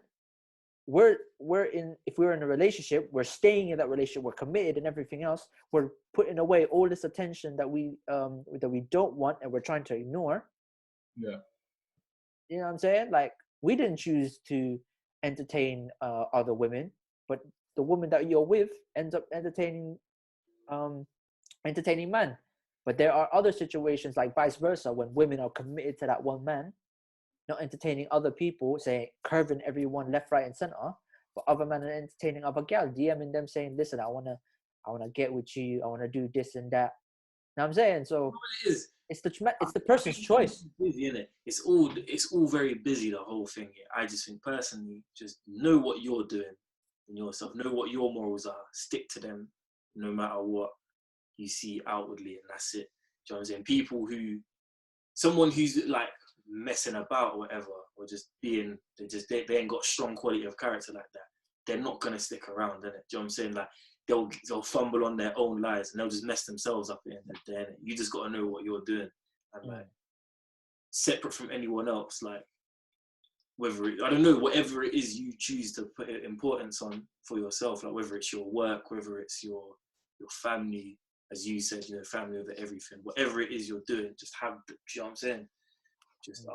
if we're in a relationship, we're staying in that relationship, we're committed and everything else. We're putting away all this attention that we don't want and we're trying to ignore. Yeah. You know what I'm saying? Like, we didn't choose to entertain other women, but the woman that you're with ends up entertaining men. But there are other situations like vice versa, when women are committed to that one man, not entertaining other people, saying curving everyone left, right, and center, but other men are entertaining other gals, DMing them saying, listen, I wanna get with you, I wanna do this and that. You know what I'm saying? So it's the person's choice. Busy, isn't it? It's all very busy, the whole thing. I just think personally, just know what you're doing in yourself, know what your morals are, stick to them, no matter what you see outwardly, and that's it. Do you know what I'm saying? Someone who's like messing about or whatever, or just being, they ain't got strong quality of character like that. they're not gonna stick around, innit? Do you know what I'm saying? Like they'll fumble on their own lives and they'll just mess themselves up at the end of the day. You just gotta know what you're doing and like separate from anyone else. Like I don't know, whatever it is you choose to put importance on for yourself, like whether it's your work, whether it's your family, as you said, you know, family over everything, whatever it is you're doing, just have, you know what I'm saying? Just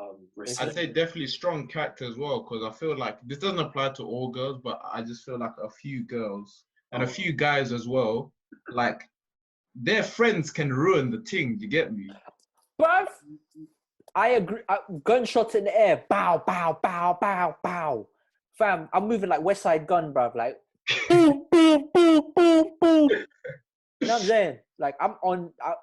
I'd say definitely strong character as well, because I feel like this doesn't apply to all girls, but I just feel like a few girls and a few guys as well, like their friends can ruin the thing. You get me? Bruv, I agree. Gunshots in the air, bow, bow, bow, bow, bow. Fam, I'm moving like West Side Gun, bruv. Like, boom, boom, boom, boom, boom. You know what I'm saying? Like,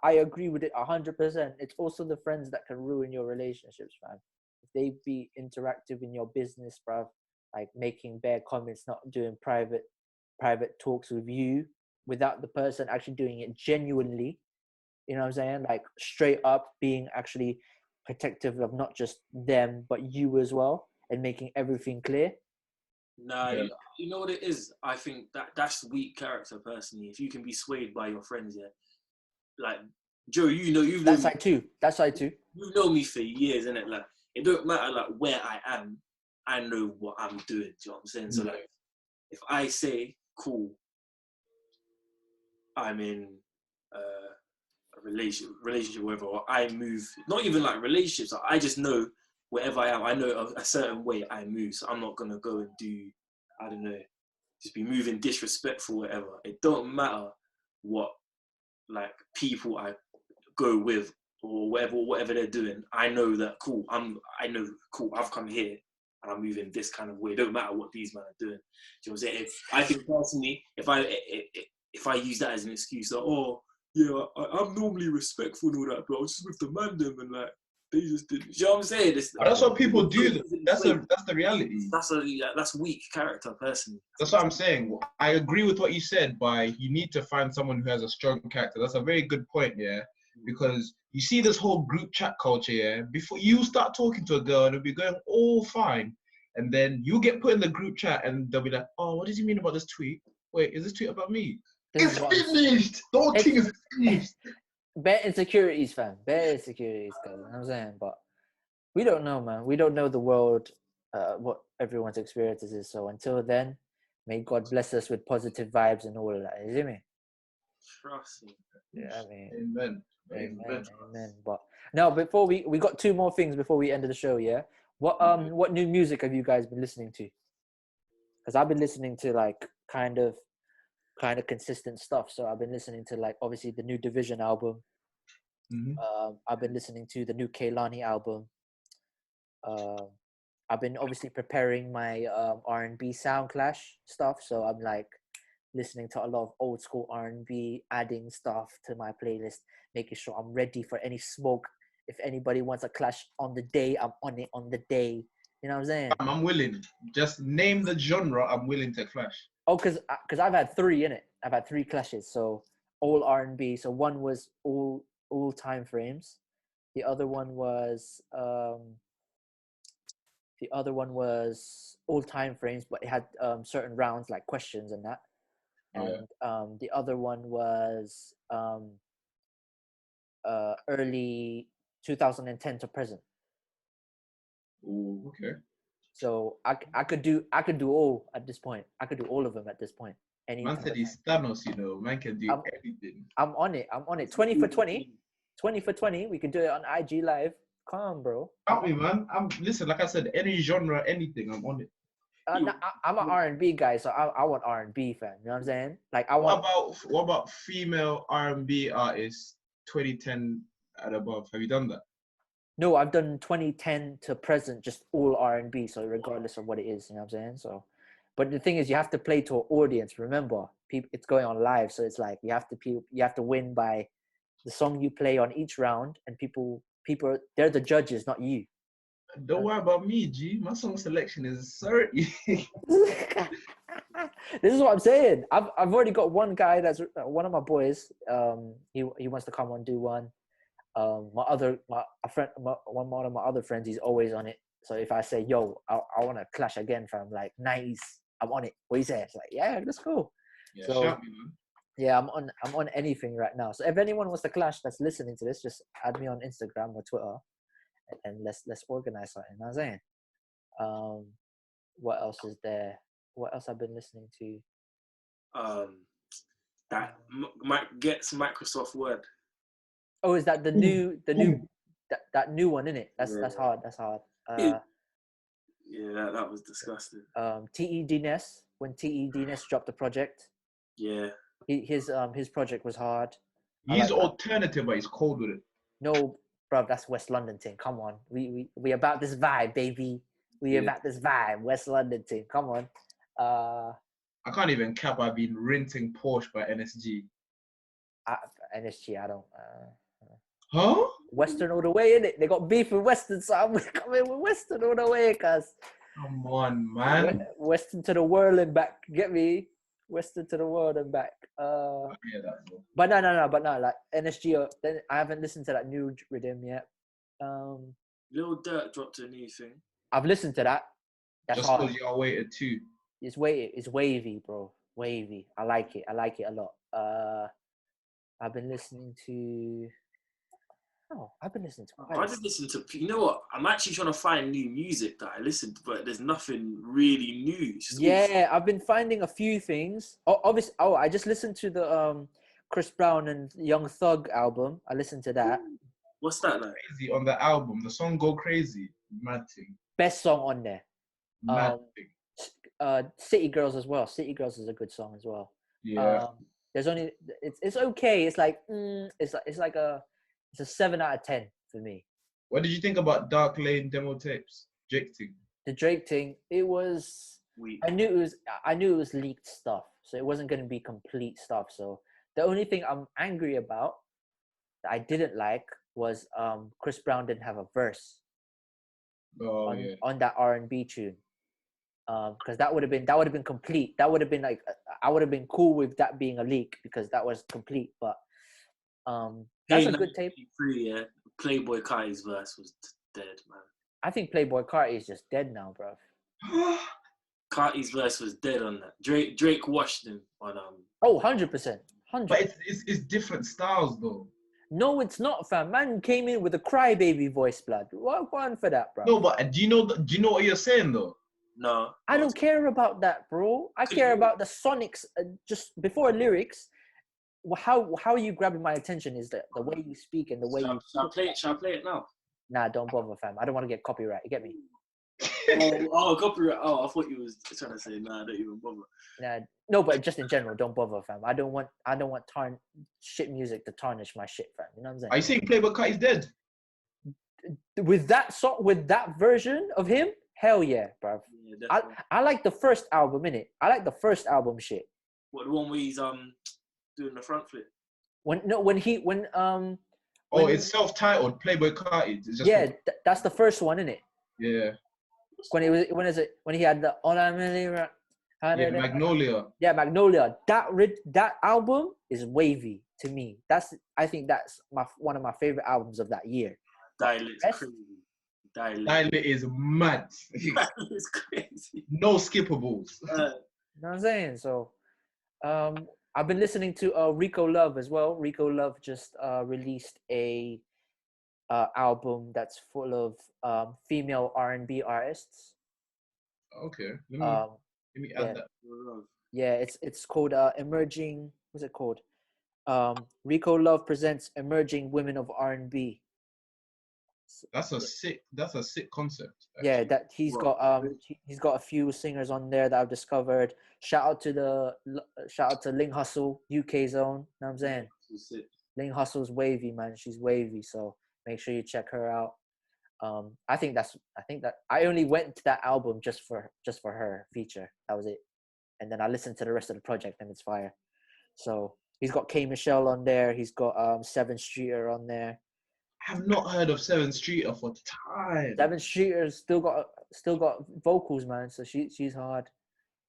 I agree with it 100%. It's also the friends that can ruin your relationships, fam. If they be interactive in your business, bruv, like making bare comments, not doing private talks with you without the person actually doing it genuinely. You know what I'm saying? Like straight up being actually protective of not just them, but you as well, and making everything clear. Nah, yeah. You know what it is? I think that's weak character, personally. If you can be swayed by your friends, yeah. Like, Joe, you know, you've known me. That's side two. You've known me for years, innit? Like, it don't matter, like, where I am. I know what I'm doing, do you know what I'm saying? So, like, if I say, cool, I'm in a relationship, whatever, or I move, not even like relationships, I just know wherever I am, I know a certain way I move, so I'm not gonna go and do, I don't know, just be moving disrespectful, whatever. It don't matter what like people I go with or whatever they're doing. I know that cool. I've come here and I'm moving this kind of way. It don't matter what these men are doing. Do you know what I'm saying? I think personally, if I use that as an excuse, like, oh yeah, I'm normally respectful and all that, but I was just with the man them and like they just didn't. You know what I'm saying? That's what people do. That's the reality. That's weak character, personally. That's what I'm saying. I agree with what you said, but you need to find someone who has a strong character. That's a very good point, yeah. Because you see this whole group chat culture, yeah. Before you start talking to a girl, and it'll be going all fine, and then you get put in the group chat, and they'll be like, "Oh, what does he mean about this tweet? Wait, is this tweet about me?" It's finished. The whole thing is finished. Bare insecurities, fam. Bare insecurities, cause you know what I'm saying, but we don't know, man. We don't know the world, what everyone's experiences is. So until then, may God bless us with positive vibes and all of that. You see me? Trust me. Yeah, I mean, amen. But no, before we got two more things before we end the show. Yeah, what new music have you guys been listening to? Because I've been listening to like kind of consistent stuff. So I've been listening to like obviously the new Division album. I've been listening to the new Kehlani album. I've been obviously preparing my R&B Sound Clash stuff. So I'm like listening to a lot of old school R&B, adding stuff to my playlist, making sure I'm ready for any smoke. If anybody wants a clash on the day, I'm on it on the day. You know what I'm saying? I'm willing. Just name the genre. I'm willing to clash. Oh, because I've had three in it. I've had three clashes. So all R&B. So one was all time frames. The other one was all time frames, but it had certain rounds like questions and that. And the other one was early 2010 to present. Ooh, okay. So I could do all at this point. I could do all of them at this point. Man said he's Thanos, you know. Man can do everything. I'm on it. 20 for 20. 20 for 20. We can do it on IG Live. Come on, bro. Help me, man. Listen, like I said, any genre, anything, I'm on it. I'm an R&B guy, so I want R&B, fam. You know what I'm saying? Like I want. What about female R&B artists 2010 and above? Have you done that? No, I've done 2010 to present, just all R&B. So regardless of what it is, you know what I'm saying? So, but the thing is, you have to play to an audience. Remember, it's going on live, so it's like you have to win by the song you play on each round, and people they're the judges, not you. Don't worry about me, G. My song selection is certain. This is what I'm saying. I've already got one guy that's one of my boys. He wants to come on do one. One of my other friends, he's always on it. So if I say, yo, I want to clash again from like 90s I'm on it. What you say? It's like, yeah, let's go. Yeah, So, shout me, man. yeah, I'm on anything right now. So if anyone wants to clash that's listening to this, just add me on Instagram or Twitter, and let's organize something. You know what I'm saying? What else is there? What else I've been listening to? That gets Microsoft Word. Oh, is that the new that new one, innit? That's hard. That's hard. Yeah, that was disgusting. TED Ness, when TED Ness dropped the project. Yeah. His project was hard. He's alternative, but he's cold with it. No, bro, that's West London thing. Come on, we about this vibe, baby. We about this vibe, West London thing. Come on. I can't even cap. I've been renting Porsche by NSG. NSG, I don't. Huh? Western all the way, innit? They got beef with Western, so I'm coming with Western all the way, cuz. Come on, man. Western to the world and back. Get me? Western to the world and back. I hear that, bro. But no, like NSG. Then I haven't listened to that new rhythm yet. Lil Durk dropped a new thing. I've listened to that. That's just because y'all waited too. It's wavy, bro. Wavy. I like it a lot. I've been listening to. Oh, I've been listening to. I just listen to. You know what? I'm actually trying to find new music that I listen to, but there's nothing really new. Yeah, I've been finding a few things. Oh, obviously. Oh, I just listened to the Chris Brown and Young Thug album. I listened to that. What's that like? Crazy on the album. The song Go Crazy. Mad thing. Best song on there. Mad thing. City Girls as well. City Girls is a good song as well. Yeah. There's only it's okay. It's like it's a 7 out of 10 for me. What did you think about Dark Lane demo tapes? Drake thing. The Drake thing. It was. Weak. I knew it was leaked stuff, so it wasn't going to be complete stuff. So the only thing I'm angry about that I didn't like was Chris Brown didn't have a verse on that R&B tune. Because that would have been complete. That would have been like I would have been cool with that being a leak because that was complete. But that's a good tape. Yeah, Playboy Carti's verse was dead, man. I think Playboy Carti is just dead now, bro. Carti's verse was dead on that. Drake washed him on 100%. But it's different styles though. No, it's not, fam. Man came in with a crybaby voice, blood. What one for that, bro? No, but do you know what you're saying though? No. I don't care about that, bro. I care about the sonics. Just before lyrics, how are you grabbing my attention is the way you speak and the way you... Shall I play it now? Nah, don't bother, fam. I don't want to get copyright. You get me? Copyright. Oh, I thought you was trying to say, nah, don't even bother. Nah, no, but just in general, don't bother, fam. I don't want shit music to tarnish my shit, fam. You know what I'm saying? Are you saying Playboy Carti's dead? With that song, with that version of him, hell yeah, bro. Yeah, I like the first album, innit? I like the first album shit. What, the one where he's doing the front flip? Oh, it's self-titled Playboy Carti. That's the first one, innit? Yeah. When he had the Magnolia. Yeah, Magnolia. That album is wavy to me. I think that's one of my favorite albums of that year. Dilate crazy. Dilate is mad. It's crazy. No skippables. You know what I'm saying? So, I've been listening to Rico Love as well. Rico Love just released a album that's full of female R&B artists. Okay. Let me add that. Yeah, it's called Emerging. What's it called? Rico Love presents Emerging Women of R&B. That's a sick concept. Actually. Yeah, that he's got a few singers on there that I've discovered. Shout out to Ling Hustle, UK zone. Know what I'm saying? Ling Hustle's wavy, man. She's wavy, so make sure you check her out. I think that I only went to that album just for her feature. That was it. And then I listened to the rest of the project and it's fire. So he's got K Michelle on there. He's got Seven Streeter on there. I have not heard of Seven Streeter for time. Seven Streeter's still got vocals, man. So she's hard.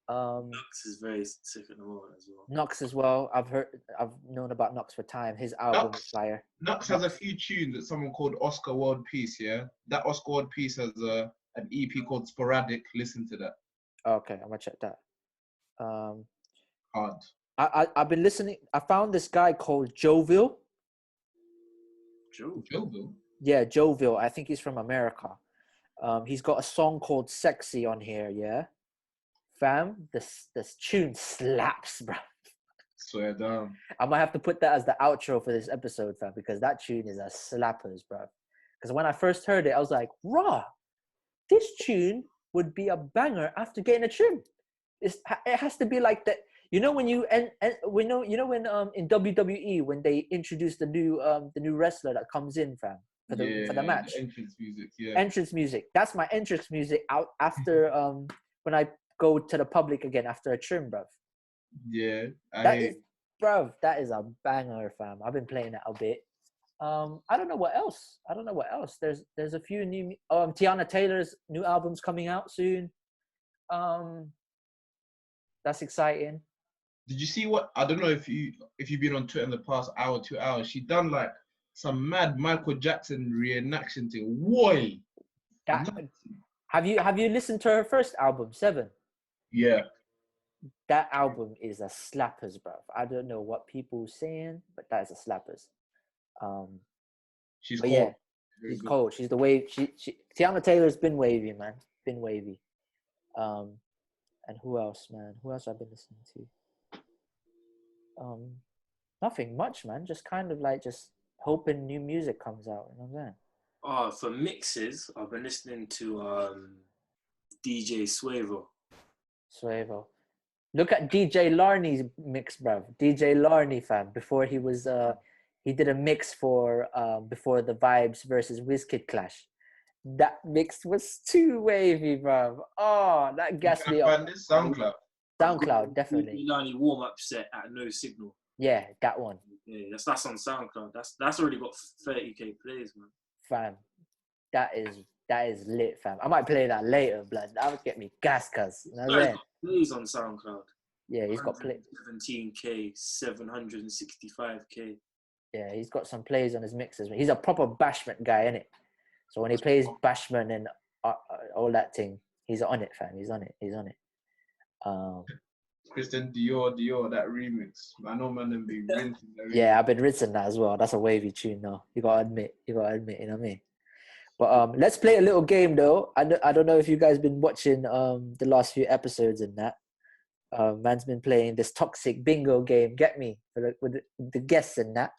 Knox is very sick at the moment as well. Knox as well. I've known about Knox for time. His album is fire. Knox has a few tunes that someone called Oscar World Peace. Yeah, that Oscar World Peace has an EP called Sporadic. Listen to that. Okay, I'm gonna check that. Hard. I've been listening. I found this guy called Jovial. Jovial? Yeah, Jovial. I think he's from America. He's got a song called "Sexy" on here. Yeah, fam, this tune slaps, bro. Swear down. I might have to put that as the outro for this episode, fam, because that tune is a slappers, bro. Because when I first heard it, I was like, "Raw, this tune would be a banger after getting a trim." It has to be like that. You know when you and when in WWE when they introduce the new wrestler that comes in, fam, for the match. The entrance music, yeah. Entrance music. That's my entrance music out after when I go to the public again after a trim, bruv. Yeah. That is a banger, fam. I've been playing that a bit. I don't know what else. There's a few new Tiana Taylor's new album's coming out soon. That's exciting. Did you see what? I don't know if you've been on Twitter in the past hour, 2 hours. She done like some mad Michael Jackson reenaction thing. Why? Have you listened to her first album, 7? Yeah. That album is a slappers, bro. I don't know what people saying, but that is a slappers. She's cold. Yeah, she's cold. She's the wave. She Tiana Taylor's been wavy, man. Been wavy. And who else, man? Who else I've been listening to? Nothing much, man. Just kind of like just hoping new music comes out. You know what I'm saying? For mixes, I've been listening to DJ Suevo. Look at DJ Larney's mix, bruv. DJ Larney, fam. Before he was he did a mix for before the Vibes versus WizKid clash. That mix was too wavy, bruv. Oh, that gassed me up. SoundCloud. SoundCloud, definitely. DJ Larney warm-up set at No Signal. Yeah, that one. Yeah, that's on SoundCloud. That's already got 30k plays, man. Fam, that is lit, fam. I might play that later, blood. That would get me gas, cuz. You know what I'm saying? Plays on SoundCloud. Yeah, he's got plays. 17k, 765k. Yeah, he's got some plays on his mixes. He's a proper bashment guy, innit? So when he plays bashment and all that thing, he's on it, fam. He's on it. Christian Dior, that remix. I know, man, them be rinsing that remix. Yeah, I've been rinsing that as well. That's a wavy tune, though. You gotta admit, you know what I mean? But let's play a little game, though. I don't know if you guys been watching the last few episodes and that. Man's been playing this toxic bingo game. Get me with the guests and that.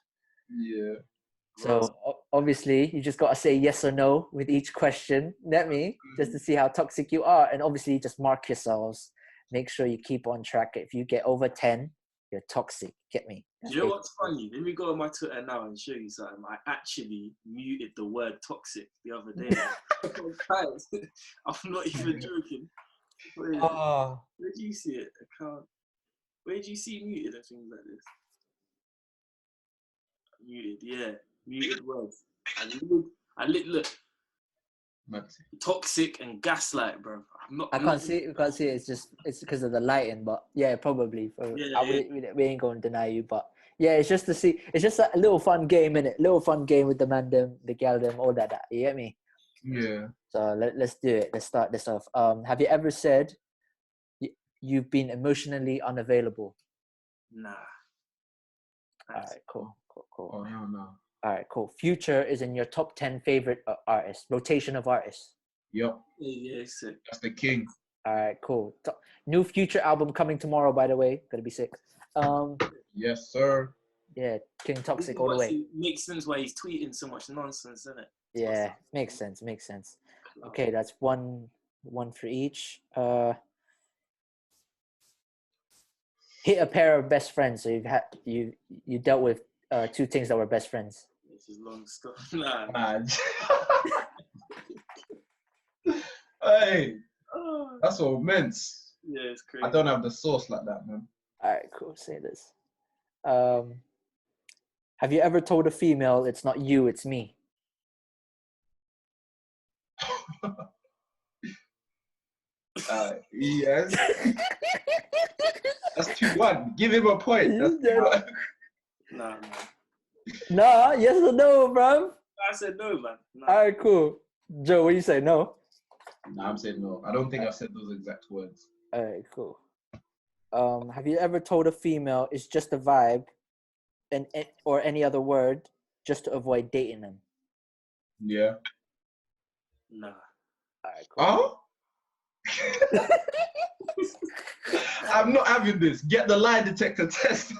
Yeah. So obviously you just gotta say yes or no with each question. Get me, just to see how toxic you are, and obviously just mark yourselves. Make sure you keep on track. If you get over 10, you're toxic. Get me? You know what's funny? Let me go on my Twitter now and show you something. I actually muted the word toxic the other day. I'm not even joking. Where do you see it? I can't. Where do you see muted and things like this? Muted, yeah. Muted words. Look. Toxic and gaslight, bro. I can't see it. It's because of the lighting, but yeah, probably. We ain't going to deny you, but yeah, it's just to see. It's just a little fun game, innit? Little fun game with the man them, the gal them, all that. You get me? Yeah. So let's do it. Let's start this off. Have you ever said you've been emotionally unavailable? Nah. All right, cool. Oh hell no. All right, cool. Future is in your top 10 favorite artists, rotation of artists. Yep. Yeah, sick. That's the king. All right, cool. New Future album coming tomorrow, by the way. Gonna be sick. Yes, sir. Yeah, King Toxic all the way. Makes sense why he's tweeting so much nonsense, doesn't it? Yeah, makes sense. Okay, that's one for each. Hit a pair of best friends. So you dealt with 2 things that were best friends. This is long stuff. Nah. Hey, that's all immense. Yeah, it's crazy. I don't have the sauce like that, man. All right, cool. Say this. Have you ever told a female it's not you, it's me? Yes. That's 2-1. Give him a point. That's 2-1. Nah. Nah, yes or no, bro? I said no, man. Nah. All right, cool. Joe, what do you say? No? Nah, I'm saying no. I don't think I've said those exact words. All right, cool. Have you ever told a female it's just a vibe, and or any other word, just to avoid dating them? Yeah. Nah. Alright, cool. Oh? I'm not having this. Get the lie detector test.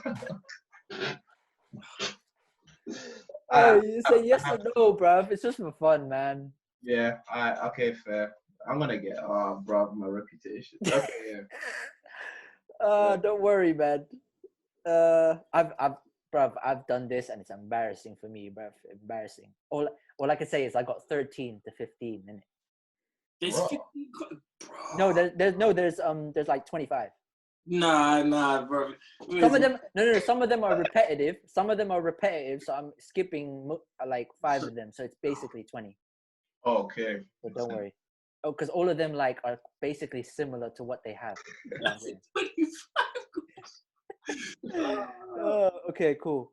You say yes or no, bruv. It's just for fun, man. Yeah. Okay, fair. I'm gonna get bruv, my reputation. Okay. Yeah. Don't worry, man. I've done this and it's embarrassing for me, bruv. Embarrassing. All I can say is I got 13 to 15 in it. There's Bro. 15, bro. No, there's like 25. Nah, bro. Some of them are repetitive. Some of them are repetitive, so I'm skipping like 5 of them. So it's basically 20. Okay. So don't worry. Oh, because all of them like are basically similar to what they have. You know what I'm saying? Okay, cool.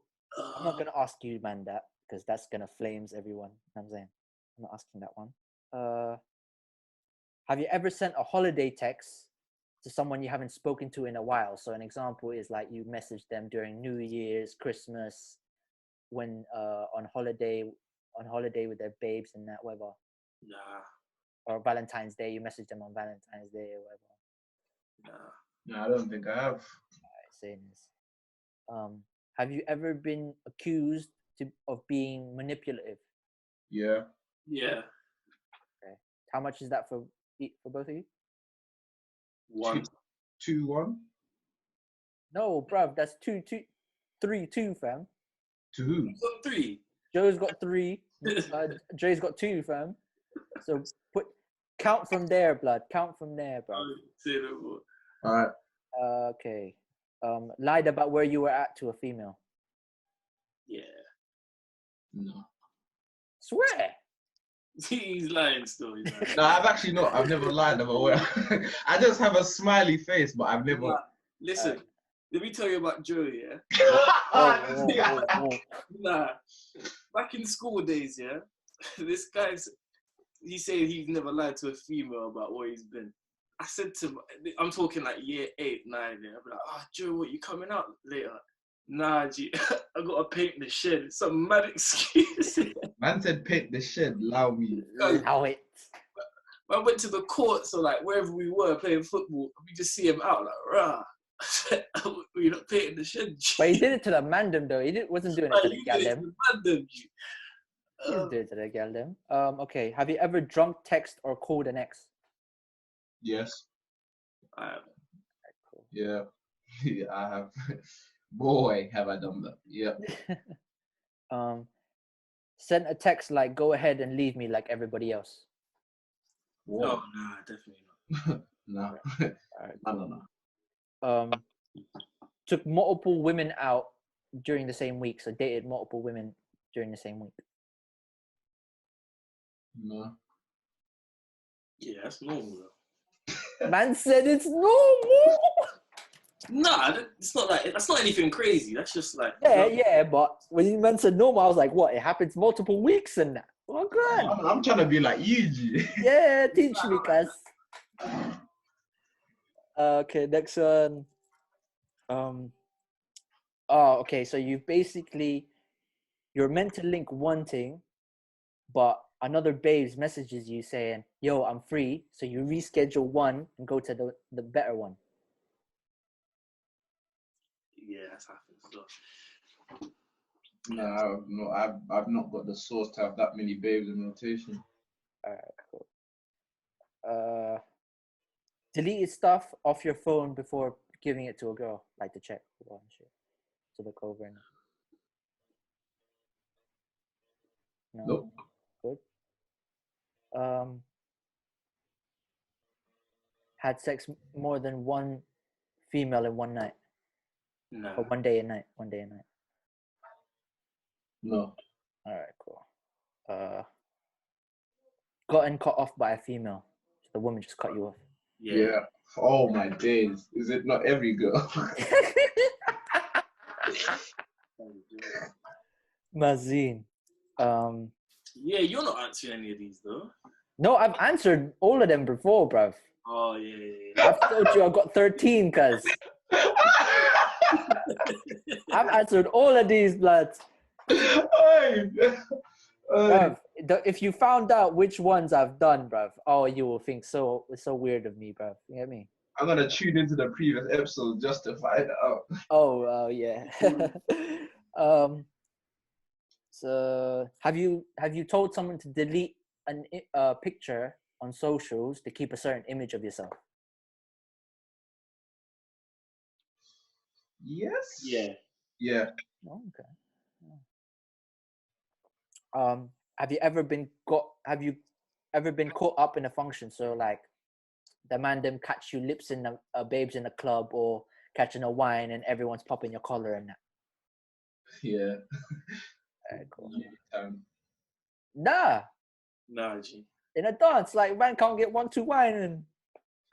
I'm not gonna ask you, man, that because that's gonna flames everyone. You know what I'm saying? I'm not asking that one. Have you ever sent a holiday text to someone you haven't spoken to in a while? So an example is like you message them during New Year's, Christmas, when on holiday with their babes and that, whatever. Nah. Or Valentine's Day, you message them on Valentine's Day or whatever. Nah. No, I don't think I have. Alright, saying this. Have you ever been accused of being manipulative? Yeah. Yeah. Okay. How much is that for both of you? 1. 2-1. No, bruv, that's 3-2, fam. To who? You got 3. Joe's got 3. Dre's got 2, fam. So count from there, blood. Count from there, bro. All right. Okay. Lied about where you were at to a female. Yeah. No. Swear. He's lying still. No, I've actually not. I've never lied about where. I just have a smiley face, but I've never. Listen, let me tell you about Joe, yeah? Nah. Back in school days, yeah? This guy's, he said he's never lied to a female about where he's been. I said to him, I'm talking like year 8, 9, yeah? I'll be like, Joe, what, you coming out later? Nah, G, I gotta paint the shed. Some mad excuse. Man said paint the shed, allow me. Allow it. I went to the court, so like wherever we were playing football, we just see him out like, rah. We're not painting the shed. G. But he did it to the mandem though. Wasn't doing it to the galdem. He didn't do it to the galdem. Okay. Have you ever drunk text or called an ex? Yes. I have. Cool. Yeah. Yeah, I have. Boy, have I done that. Yeah. Sent a text like, go ahead and leave me like everybody else. No, nah, definitely not. No. Right, No. Took multiple women out during the same week. So dated multiple women during the same week. No. Yeah, that's normal though. Man said it's normal. Nah, it's not like, that's not anything crazy. That's just like... Yeah, but when you mentioned normal, I was like, what? It happens multiple weeks and that. Oh, good. I'm trying to be like you, G. Yeah, teach me, cuz. Okay, next one. Okay, so you're meant to link one thing, but another babes messages you saying, yo, I'm free. So you reschedule one and go to the better one. Yeah, that's happened. So. No, I've not got the source to have that many babes in rotation. Alright, cool. Deleted stuff off your phone before giving it to a girl, like to check and shit, to look over and. No. Nope. Good. Had sex more than one female in one night. No. Or one day and night. No. All right, cool. Gotten cut off by a female. The woman just cut you off. Yeah. Oh my days. Is it not every girl? Mazin. Yeah, you're not answering any of these though. No, I've answered all of them before, bruv. Oh yeah. I've told you I got 13, cuz. I've answered all of these, bloods. Bruv, if you found out which ones I've done, bruv, oh, you will think it's so weird of me, bruv. You get me? I'm gonna tune into the previous episode just to find out. Oh, yeah. So have you told someone to delete a picture on socials to keep a certain image of yourself? Yes. Yeah. Yeah. Oh, okay. Have you ever been caught up in a function? So like the man them catch you lips in a babes in a club or catching a wine and everyone's popping your collar and that. Yeah. Alright, cool. Nah, G. In a dance, like man can't get 1-2 wine and.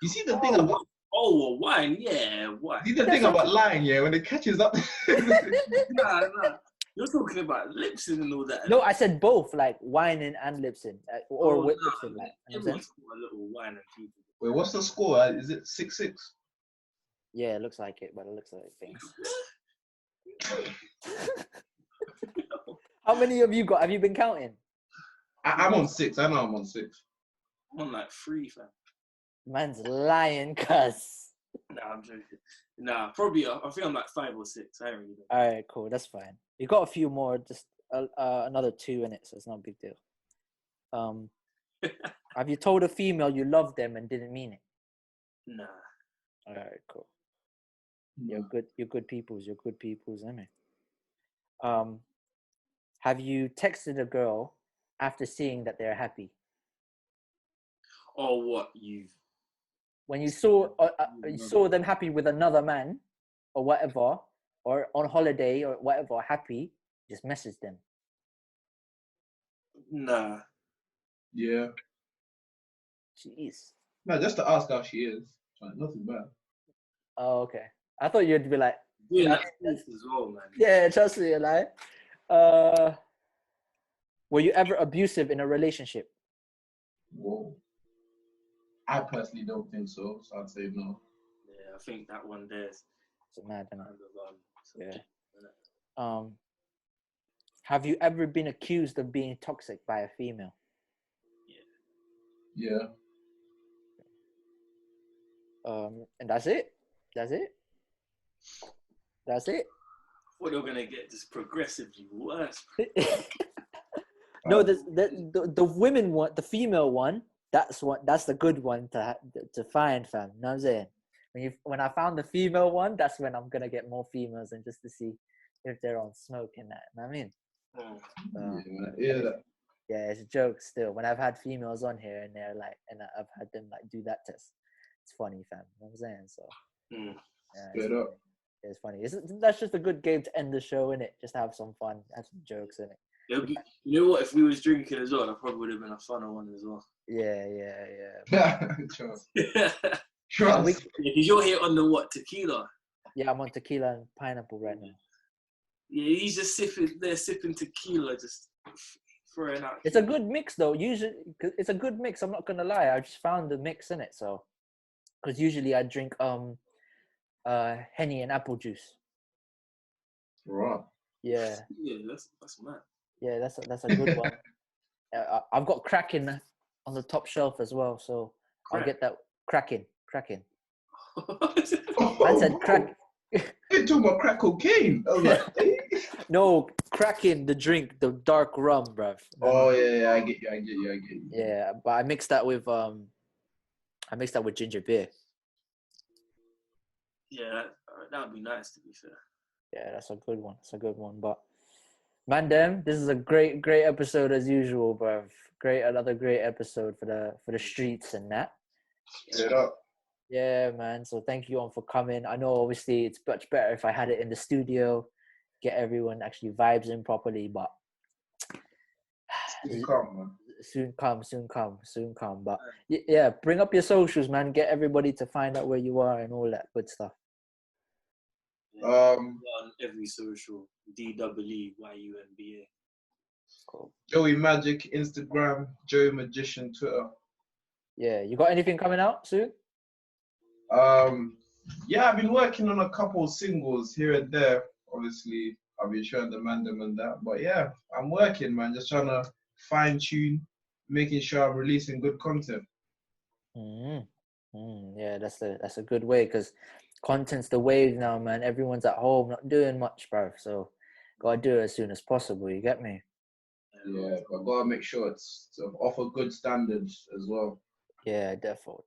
You see the thing about wine, yeah, wine. You see the thing about lying, yeah, when it catches up. Nah. You're talking about lips and all that. No, I said both, like whining and lipsing, or with no, lipsing, like. Everyone's got a little wine and people. Wait, what's the score? Is it 6-6? Yeah, it looks like it, but it looks like things. How many have you got? Have you been counting? I'm on 6. I know I'm on 6. I'm on like 3, fam. Man's lying, cuz. Nah, I'm joking. Nah, probably. I think I'm like 5 or 6. I don't really know. All right, cool. That's fine. You got a few more, just another 2 in it, so it's not a big deal. Have you told a female you love them and didn't mean it? Nah. All right, cool. You're good. You're good peoples. You're good peoples, isn't it? Have you texted a girl after seeing that they're happy? Or what when you saw them happy with another man, or whatever, or on holiday or whatever, happy, just message them. Nah. Yeah. Jeez. No, just to ask how she is. Nothing bad. Oh, okay. I thought you'd be like, yeah, that's as well, man. Yeah, trust me, like. Were you ever abusive in a relationship? Whoa. I personally don't think so, so I'd say no. Yeah, I think that one there's. It's mad, isn't it? Yeah. Have you ever been accused of being toxic by a female? Yeah. And that's it. That's it. That's it. What you're gonna get just progressively worse. No, the women one, the female one. That's the good one to find, fam. You know what I'm saying? When I found the female one, that's when I'm gonna get more females and just to see if they're on smoke and that. You know what I mean? Yeah, it's a joke still. When I've had females on here and they're like, and I've had them like do that test, it's funny, fam. You know what I'm saying? So, it's funny. That's just a good game to end the show, innit? Just have some fun, have some jokes in it. You know what? If we was drinking as well, that probably would have been a funner one as well. Yeah. Trust. Because you're here on the tequila? Yeah, I'm on tequila and pineapple right now. Yeah, he's just sipping tequila, just throwing out. It's a good mix though. Usually, it's a good mix. I'm not gonna lie. I just found the mix in it. So, because usually I drink Henny and apple juice. Right. Yeah, that's mad. Yeah, that's a good one. I've got Kraken on the top shelf as well, so I'll get that Kraken. I said crack. You're talking about crack cocaine. I was like, No, Kraken, the drink, the dark rum, bruv. Oh yeah, I get you. Yeah, but I mixed that with ginger beer. Yeah, that would be nice to be fair. Yeah, that's a good one. But man, this is a great episode as usual, bruv. Another great episode for the streets and that. Yeah, man. So thank you all for coming. I know obviously it's much better if I had it in the studio, get everyone actually vibes in properly, but soon come. But yeah, bring up your socials, man. Get everybody to find out where you are and all that good stuff. On every social, DWEYUMBA. Cool. Joey Magic, Instagram, Joey Magician, Twitter. Yeah, you got anything coming out soon? Yeah, I've been working on a couple of singles here and there. Obviously, I've been showing the man them and that. But yeah, I'm working, man. Just trying to fine tune, making sure I'm releasing good content. Yeah, that's a good way, because content's the wave now, man. Everyone's at home, not doing much, bro. So gotta do it as soon as possible. You get me? Yeah, but gotta make sure it's of a good standards as well. Yeah, definitely.